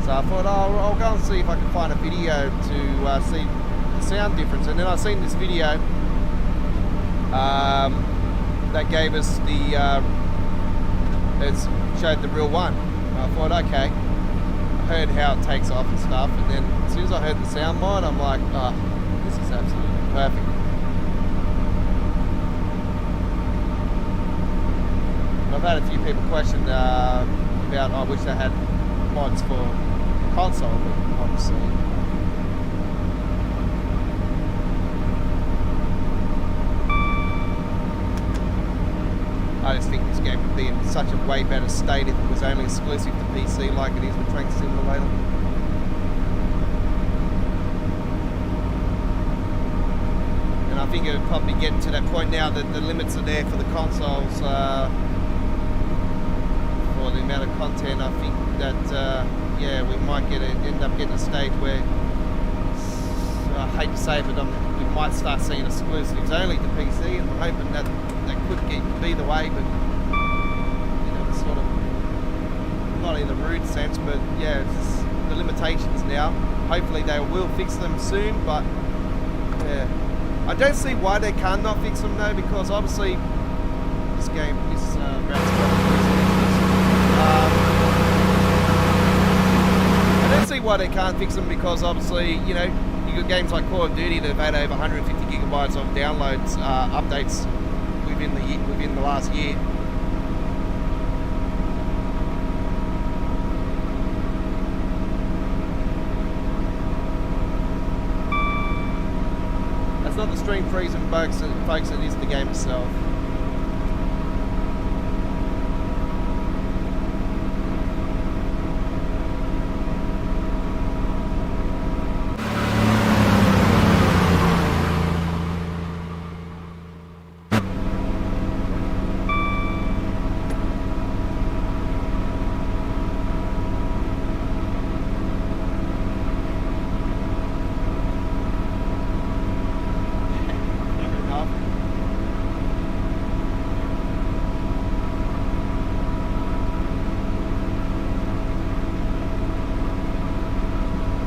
So I thought, oh, I'll go and see if I can find a video to see the sound difference. And then I seen this video that gave us the it showed the real one. I thought, okay, I heard how it takes off and stuff, and then as soon as I heard the sound mod, I'm like, oh, this is absolutely perfect. I've had a few people question about, I wish they had mods for console, but obviously I just think this game would be in such a way better state if it was only exclusive to PC like it is with Train Simulator. And I think it would probably get to that point now that the limits are there for the consoles for the amount of content. I think that yeah, we might end up getting a stage where, I hate to say it, but we might start seeing exclusives only to PC, and I'm hoping that could be the way, but you know, it's sort of not in a rude sense, but yeah, it's just the limitations now. Hopefully they will fix them soon, but yeah, I don't see why they can't not fix them though, because obviously this game is I don't see why they can't fix them, because obviously, you know, you got games like Call of Duty that have had over 150 gigabytes of downloads, updates within the last year. That's not the stream freezing, folks. It is the game itself.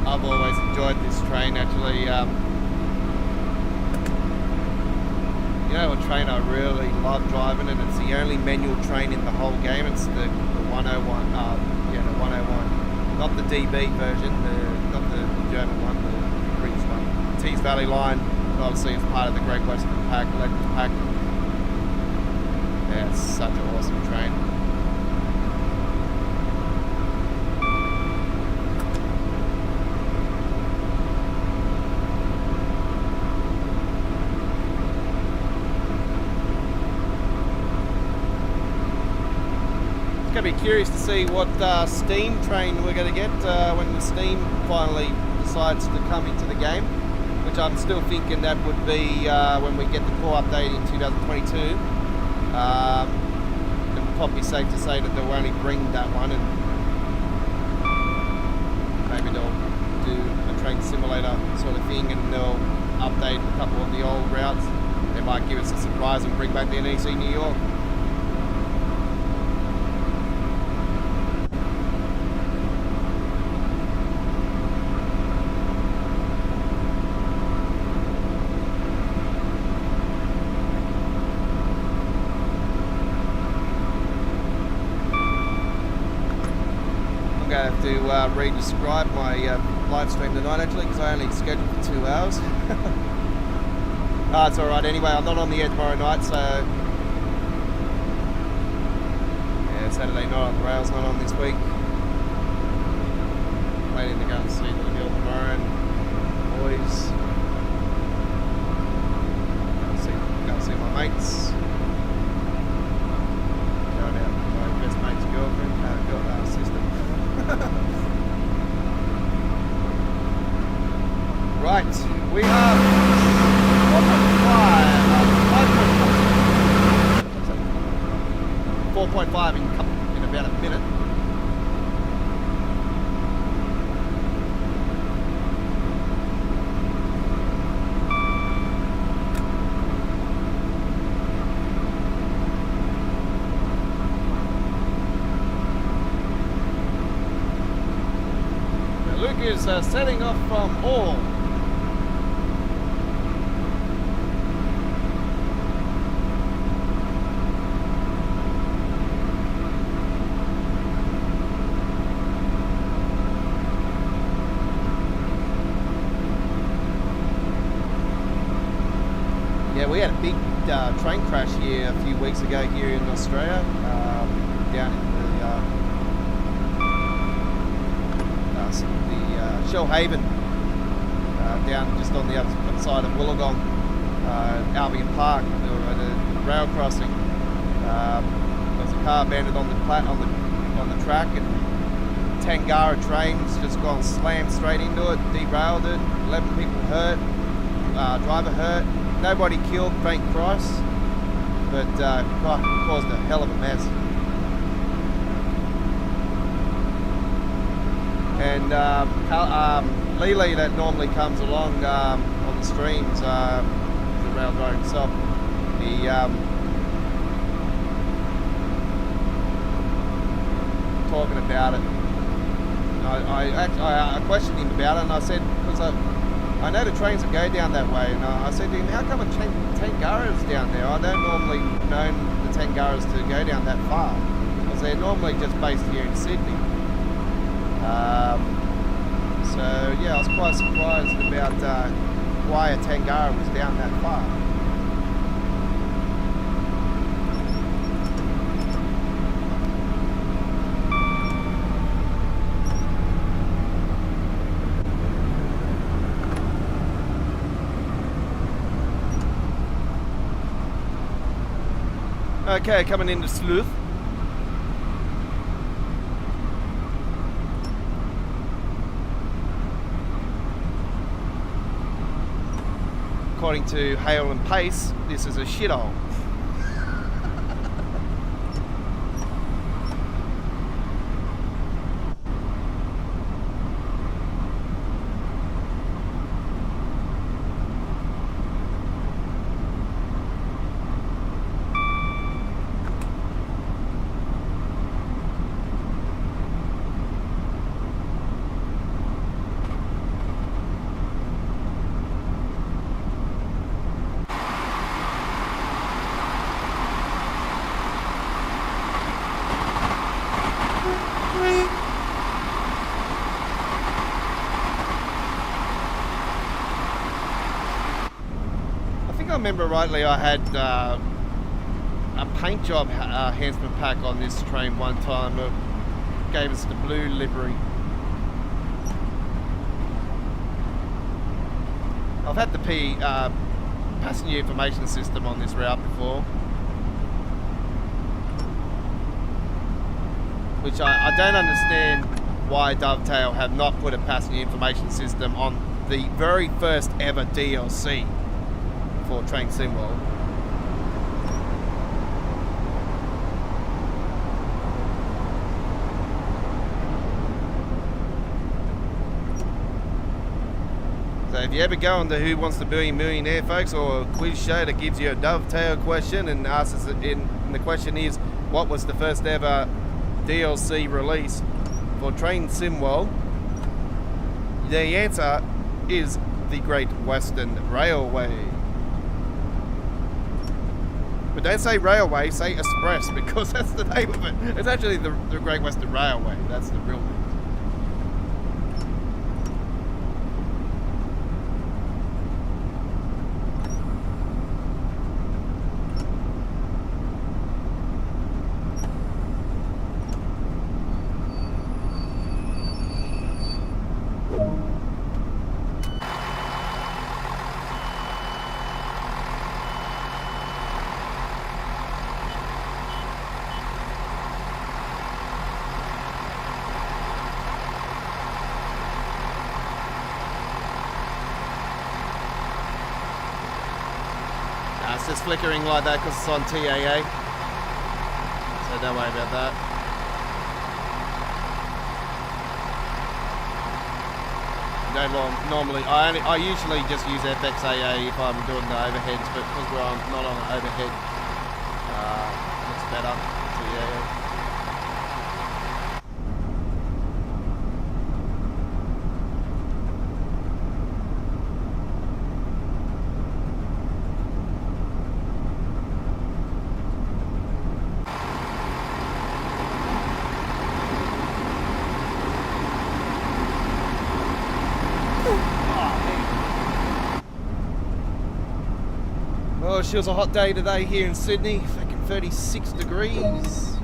I've always enjoyed this train actually. You know what train I really love driving, and it's the only manual train in the whole game. It's the 101. Yeah, the 101. Not the DB version, not the German one, the British one. Tees Valley Line, obviously it's part of the Great Western Pack, Legends Pack. Yeah, it's such an awesome train. Going to be curious to see what Steam train we're going to get when the Steam finally decides to come into the game, which I'm still thinking that would be when we get the core update in 2022. It's probably safe to say that they'll only bring that one, and maybe they'll do a train simulator sort of thing, and they'll update a couple of the old routes. They might give us a surprise and bring back the NEC New York. I have to re-describe my live stream tonight actually, because I only scheduled for 2 hours. It's alright anyway, I'm not on the air tomorrow night, so yeah, Saturday night on the rails, not on this week. Waiting to go and see the hill tomorrow, and boys. Go and see my mates. Going out with my best mate we have 4.5 in about a minute. Now Luke is setting off from All. Yeah, we had a big train crash here a few weeks ago here in Australia, down in the Shellhaven, down just on the other side of Wollongong, Albion Park. We were at a rail crossing. There was a car abandoned on the track, and Tangara trains just gone slammed straight into it, derailed it. 11 people hurt, driver hurt. Nobody killed, thank Christ, but caused a hell of a mess. And Lily, that normally comes along on the streams, the rail driver himself, he talking about it. I questioned him about it, and I said, because I know the trains that go down that way, and I said to him, how come a Tangara's down there? I don't normally know the Tangaras to go down that far, because they're normally just based here in Sydney. So yeah, I was quite surprised about why a Tangara was down that far. Okay, coming into Sleuth. According to Hale and Pace, this is a shithole. I remember rightly, I had a paint job enhancement pack on this train one time. It gave us the blue livery. I've had the passenger information system on this route before, which I don't understand why Dovetail have not put a passenger information system on the very first ever DLC for Train Simworld. So if you ever go on the Who Wants to Be a Millionaire, folks, or a quiz show that gives you a Dovetail question and asks us, and the question is, what was the first ever DLC release for Train Simworld? The answer is the Great Western Railway. But don't say railway, say express, because that's the name of it. It's actually the Great Western Railway. That's the real name. It's just flickering like that because it's on TAA. So don't worry about that. Normally, I usually just use FXAA if I'm doing the overheads, but because we're not on an overhead, it's better. TAA. Oh, she was a hot day today here in Sydney, fucking 36 degrees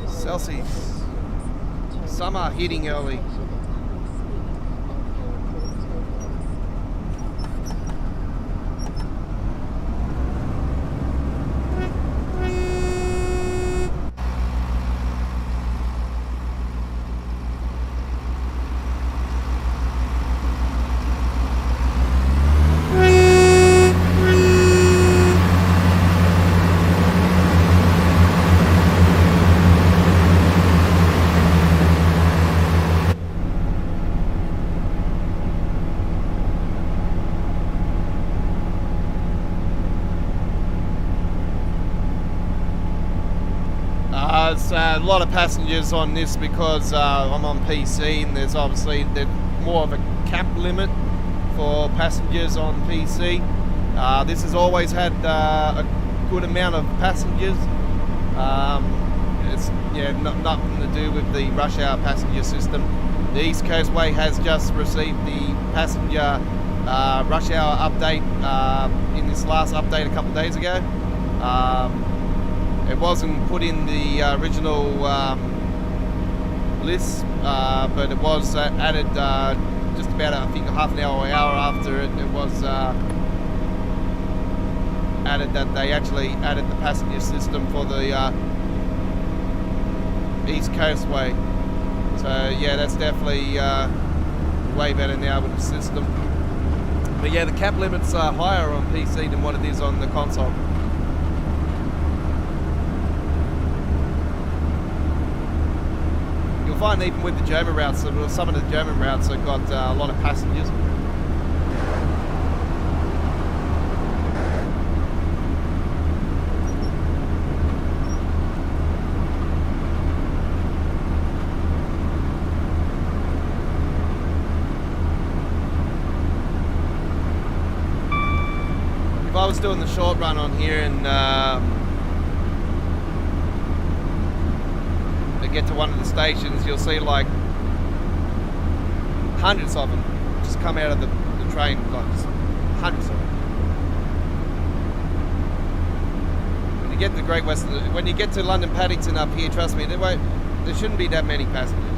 Celsius. Summer hitting early. It's a lot of passengers on this because I'm on PC and there's obviously more of a cap limit for passengers on PC. This has always had a good amount of passengers. It's nothing to do with the rush hour passenger system. The East Coastway has just received the passenger rush hour update in this last update a couple of days ago. It wasn't put in the original list, but it was added just about, I think, half an hour or hour after it was added that they actually added the passenger system for the East Coastway. So yeah, that's definitely way better now with the system. But yeah, the cap limit's higher on PC than what it is on the console. Find even with the German routes, some of the German routes have got a lot of passengers. If I was doing the short run on here and get to one of the stations, you'll see like hundreds of them just come out of the train, like hundreds of them. When you get to Great Western, when you get to London Paddington up here, trust me, there shouldn't be that many passengers.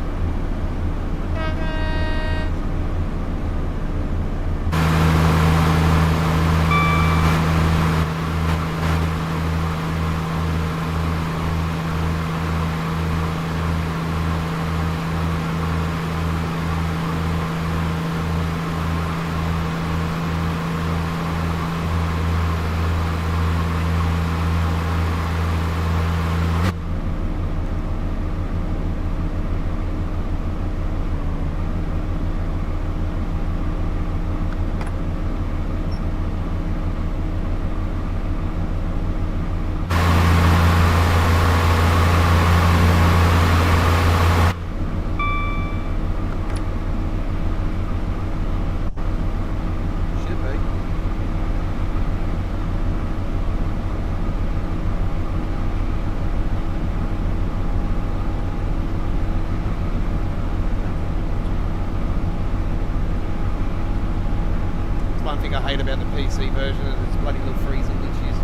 I hate about the PC version is its bloody little freezing issues.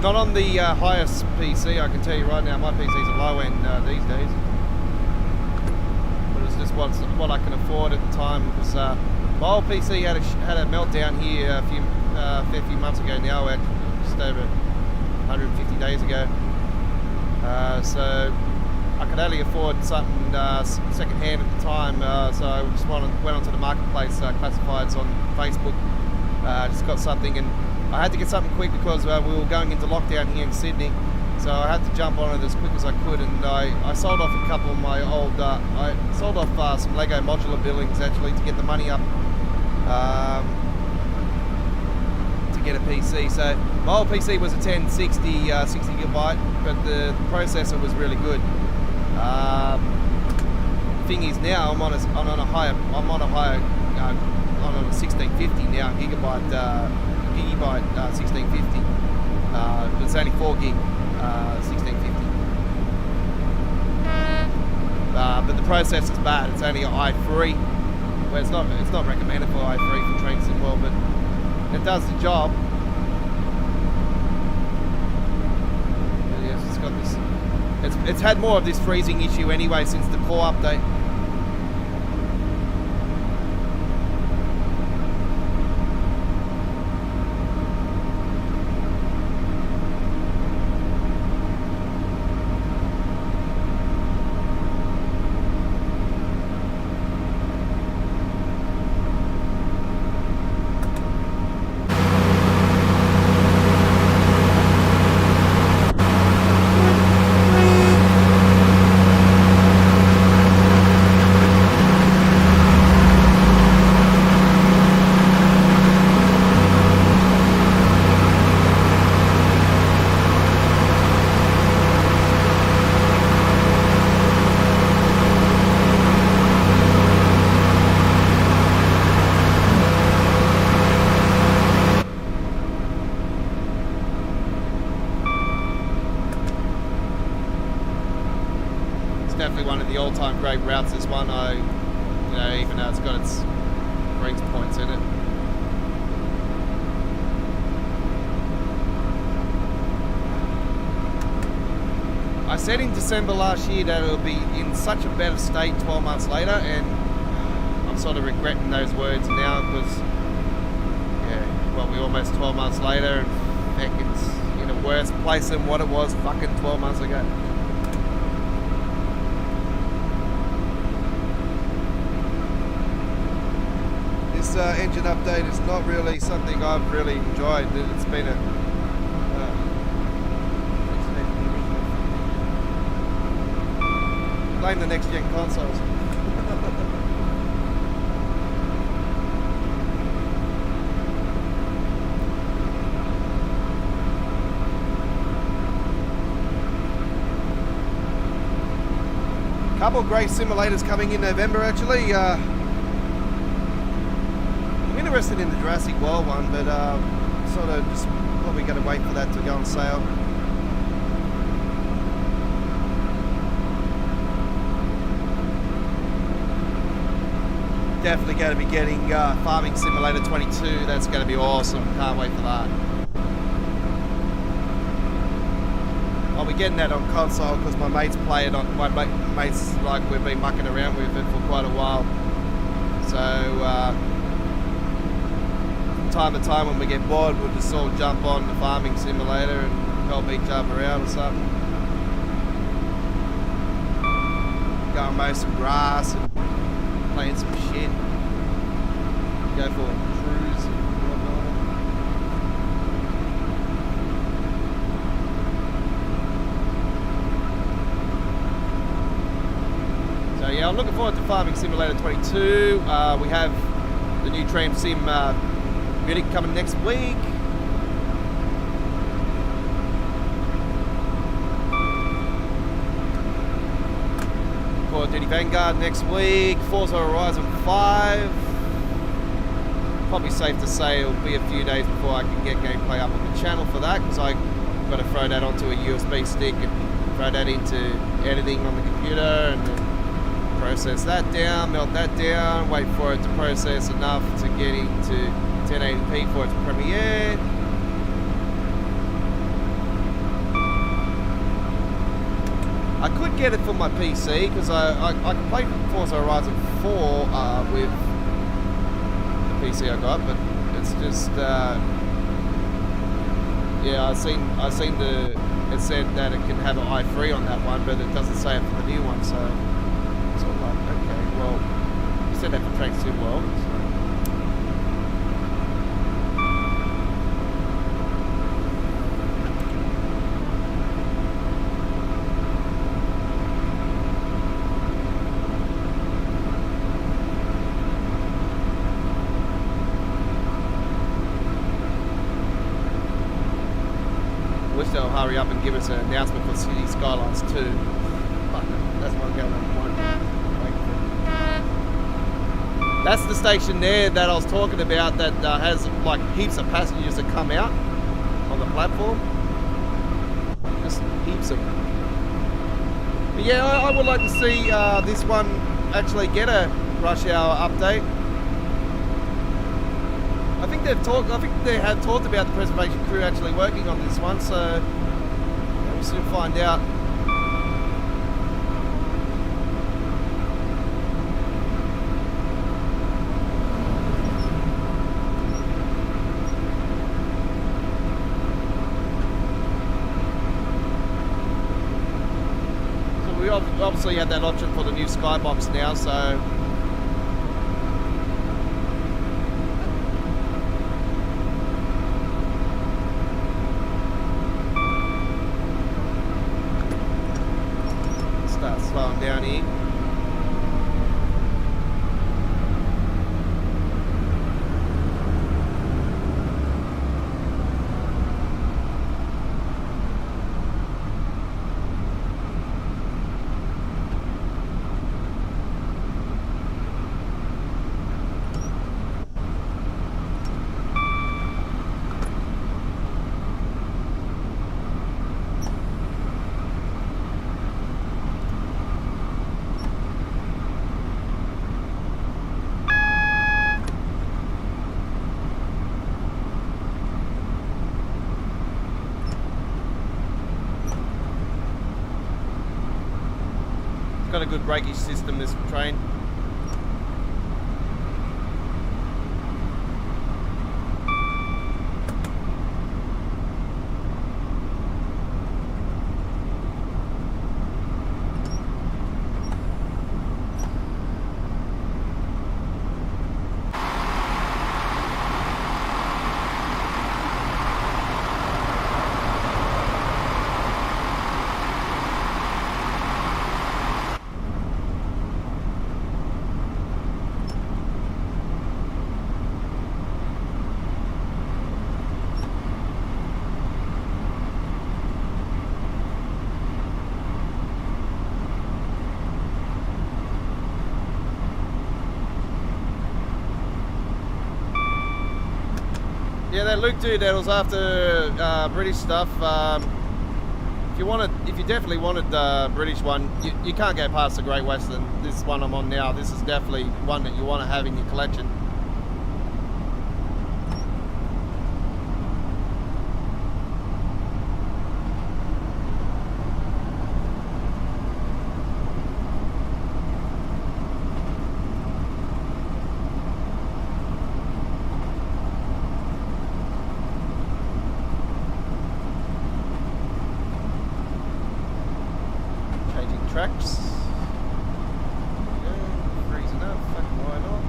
Not on the highest PC, I can tell you right now, my PC's a low end these days. But it's just what I can afford at the time, because my old PC had a meltdown here a fair few months ago now, just over 150 days ago. So I could only afford something second hand at the time, so I just went onto the marketplace classifieds on Facebook. Just got something, and I had to get something quick because we were going into lockdown here in Sydney. So I had to jump on it as quick as I could, and I sold off a couple of my old. I sold off some Lego modular buildings actually to get the money up to get a PC. So my old PC was a 1060 60 gigabyte, but the processor was really good. Thing is now I'm on a higher 1650 now, gigabyte 1650. But it's only 4 gig 1650. But the processor's bad. It's only an i3. Well, it's not recommended for i3 for Train Sim World, but it does the job. But yes, it's got this. It's had more of this freezing issue anyway since the core update. Definitely one of the all-time great routes. This one, even though it's got its grease points in it. I said in December last year that it'll be in such a better state 12 months later, and I'm sort of regretting those words now because, we're almost 12 months later, and heck, it's in a worse place than what it was fucking 12 months ago. This engine update is not really something I've really enjoyed. It's been a blame the next gen consoles. Couple of great simulators coming in November actually. I'm interested in the Jurassic World one, but sort of just probably going to wait for that to go on sale. Definitely going to be getting Farming Simulator 22. That's going to be awesome. Can't wait for that. I'll be getting that on console because my mates play it on. My mates, like, we've been mucking around with it for quite a while. So from time to time when we get bored, we'll just all jump on the Farming Simulator and help each other out or something. Go and mow some grass and playing some shit. Go for a cruise and whatnot. So yeah, I'm looking forward to Farming Simulator 22. We have the new Tram Sim Munich coming next week. Call of Duty Vanguard next week. Forza Horizon 5. Probably safe to say it'll be a few days before I can get gameplay up on the channel for that, because I've got to throw that onto a USB stick and throw that into editing on the computer and then process that down, melt that down, wait for it to process enough to get into 1080p for its premiere. I could get it for my PC because I can play Forza Horizon 4 with the PC I got, but it's just yeah, I seen the it said that it can have an i3 on that one, but it doesn't say it for the new one, so it's all like, okay, well, you said that for Train Sim World, so. Wish they'll hurry up and give us an announcement for City Skylines 2. But that's one going on. That's the station there that I was talking about that has like heaps of passengers that come out on the platform. Just heaps of them. But yeah, I would like to see this one actually get a rush hour update. I think they have talked about the preservation crew actually working on this one, so we'll soon find out. So we obviously have that option for the new Skybox now, so. Slowing down here. Got a good brakeage system, this train. Yeah, that Luke dude that was after British stuff. If you definitely wanted the British one, you can't go past the Great Western. This one I'm on now. This is definitely one that you want to have in your collection. Tracks. Yeah, freezing up. Why not?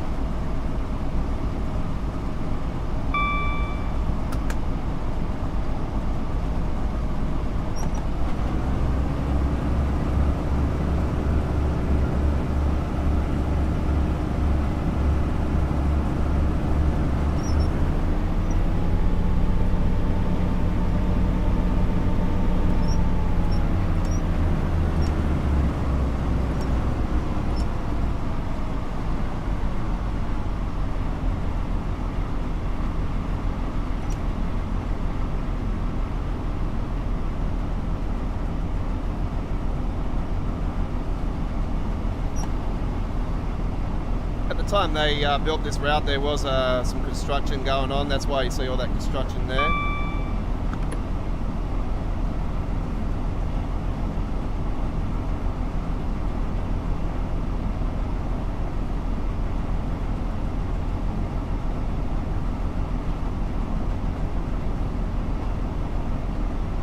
Time they built this route, there was some construction going on. That's why you see all that construction there.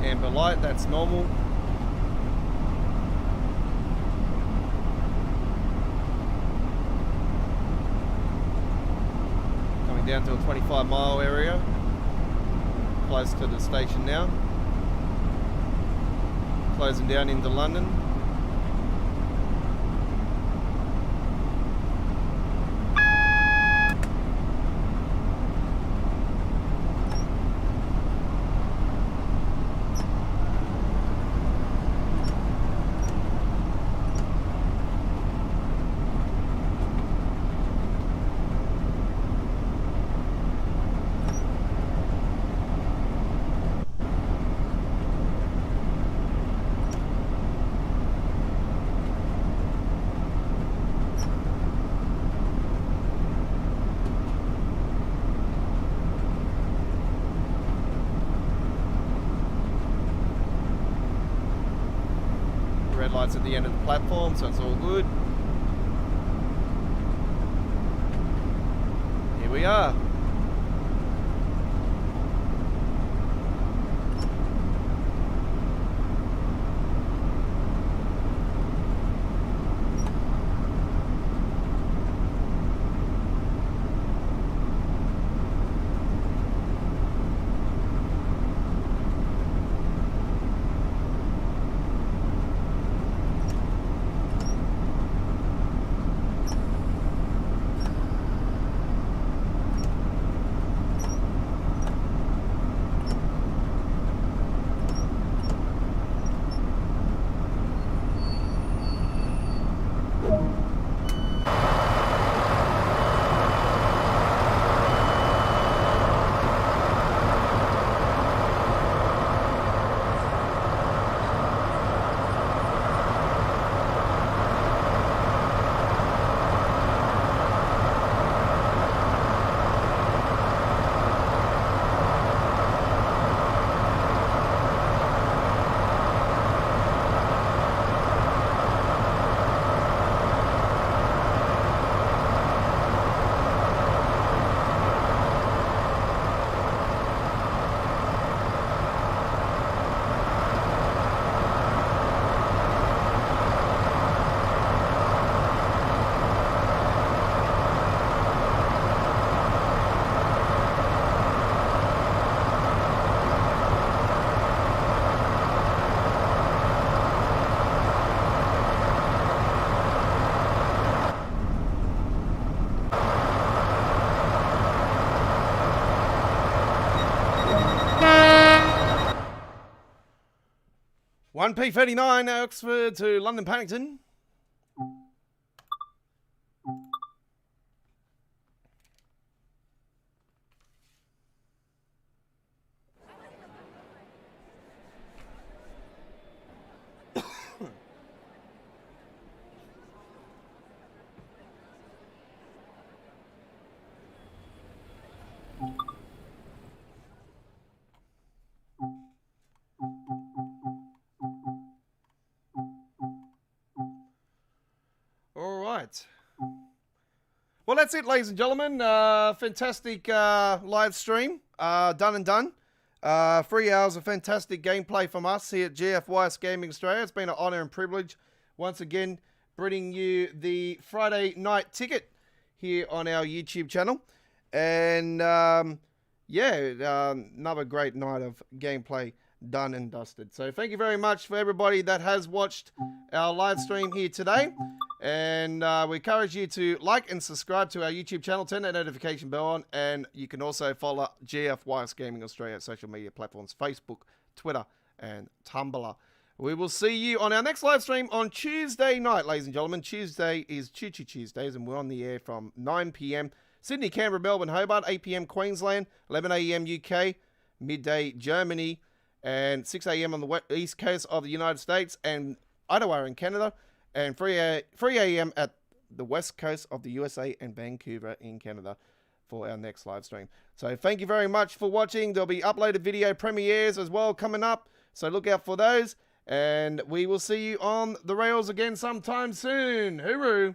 Amber light, that's normal. Coming down to a 25-mile area. Close to the station now. Closing down into London. Red lights at the end of the platform, so it's all good. Here we are. One P39 Oxford to London Paddington. All right. Well, that's it, ladies and gentlemen. Fantastic live stream. Done and done. 3 hours of fantastic gameplay from us here at GFYS Gaming Australia. It's been an honour and privilege once again bringing you the Friday night ticket here on our YouTube channel. And another great night of gameplay done and dusted. So thank you very much for everybody that has watched our live stream here today. And we encourage you to like and subscribe to our YouTube channel, turn that notification bell on, and you can also follow GFYS Gaming Australia social media platforms, Facebook, Twitter, and Tumblr. We will see you on our next live stream on Tuesday night, ladies and gentlemen. Tuesday is Choo Choo Tuesdays, and we're on the air from 9 p.m. Sydney, Canberra, Melbourne, Hobart, 8 p.m. Queensland, 11 a.m. UK, midday Germany, and 6 a.m. on the east coast of the United States and Ottawa in Canada, and 3 a.m. at the west coast of the USA and Vancouver in Canada for our next live stream. So thank you very much for watching. There'll be uploaded video premieres as well coming up, so look out for those. And we will see you on the rails again sometime soon. Hooroo!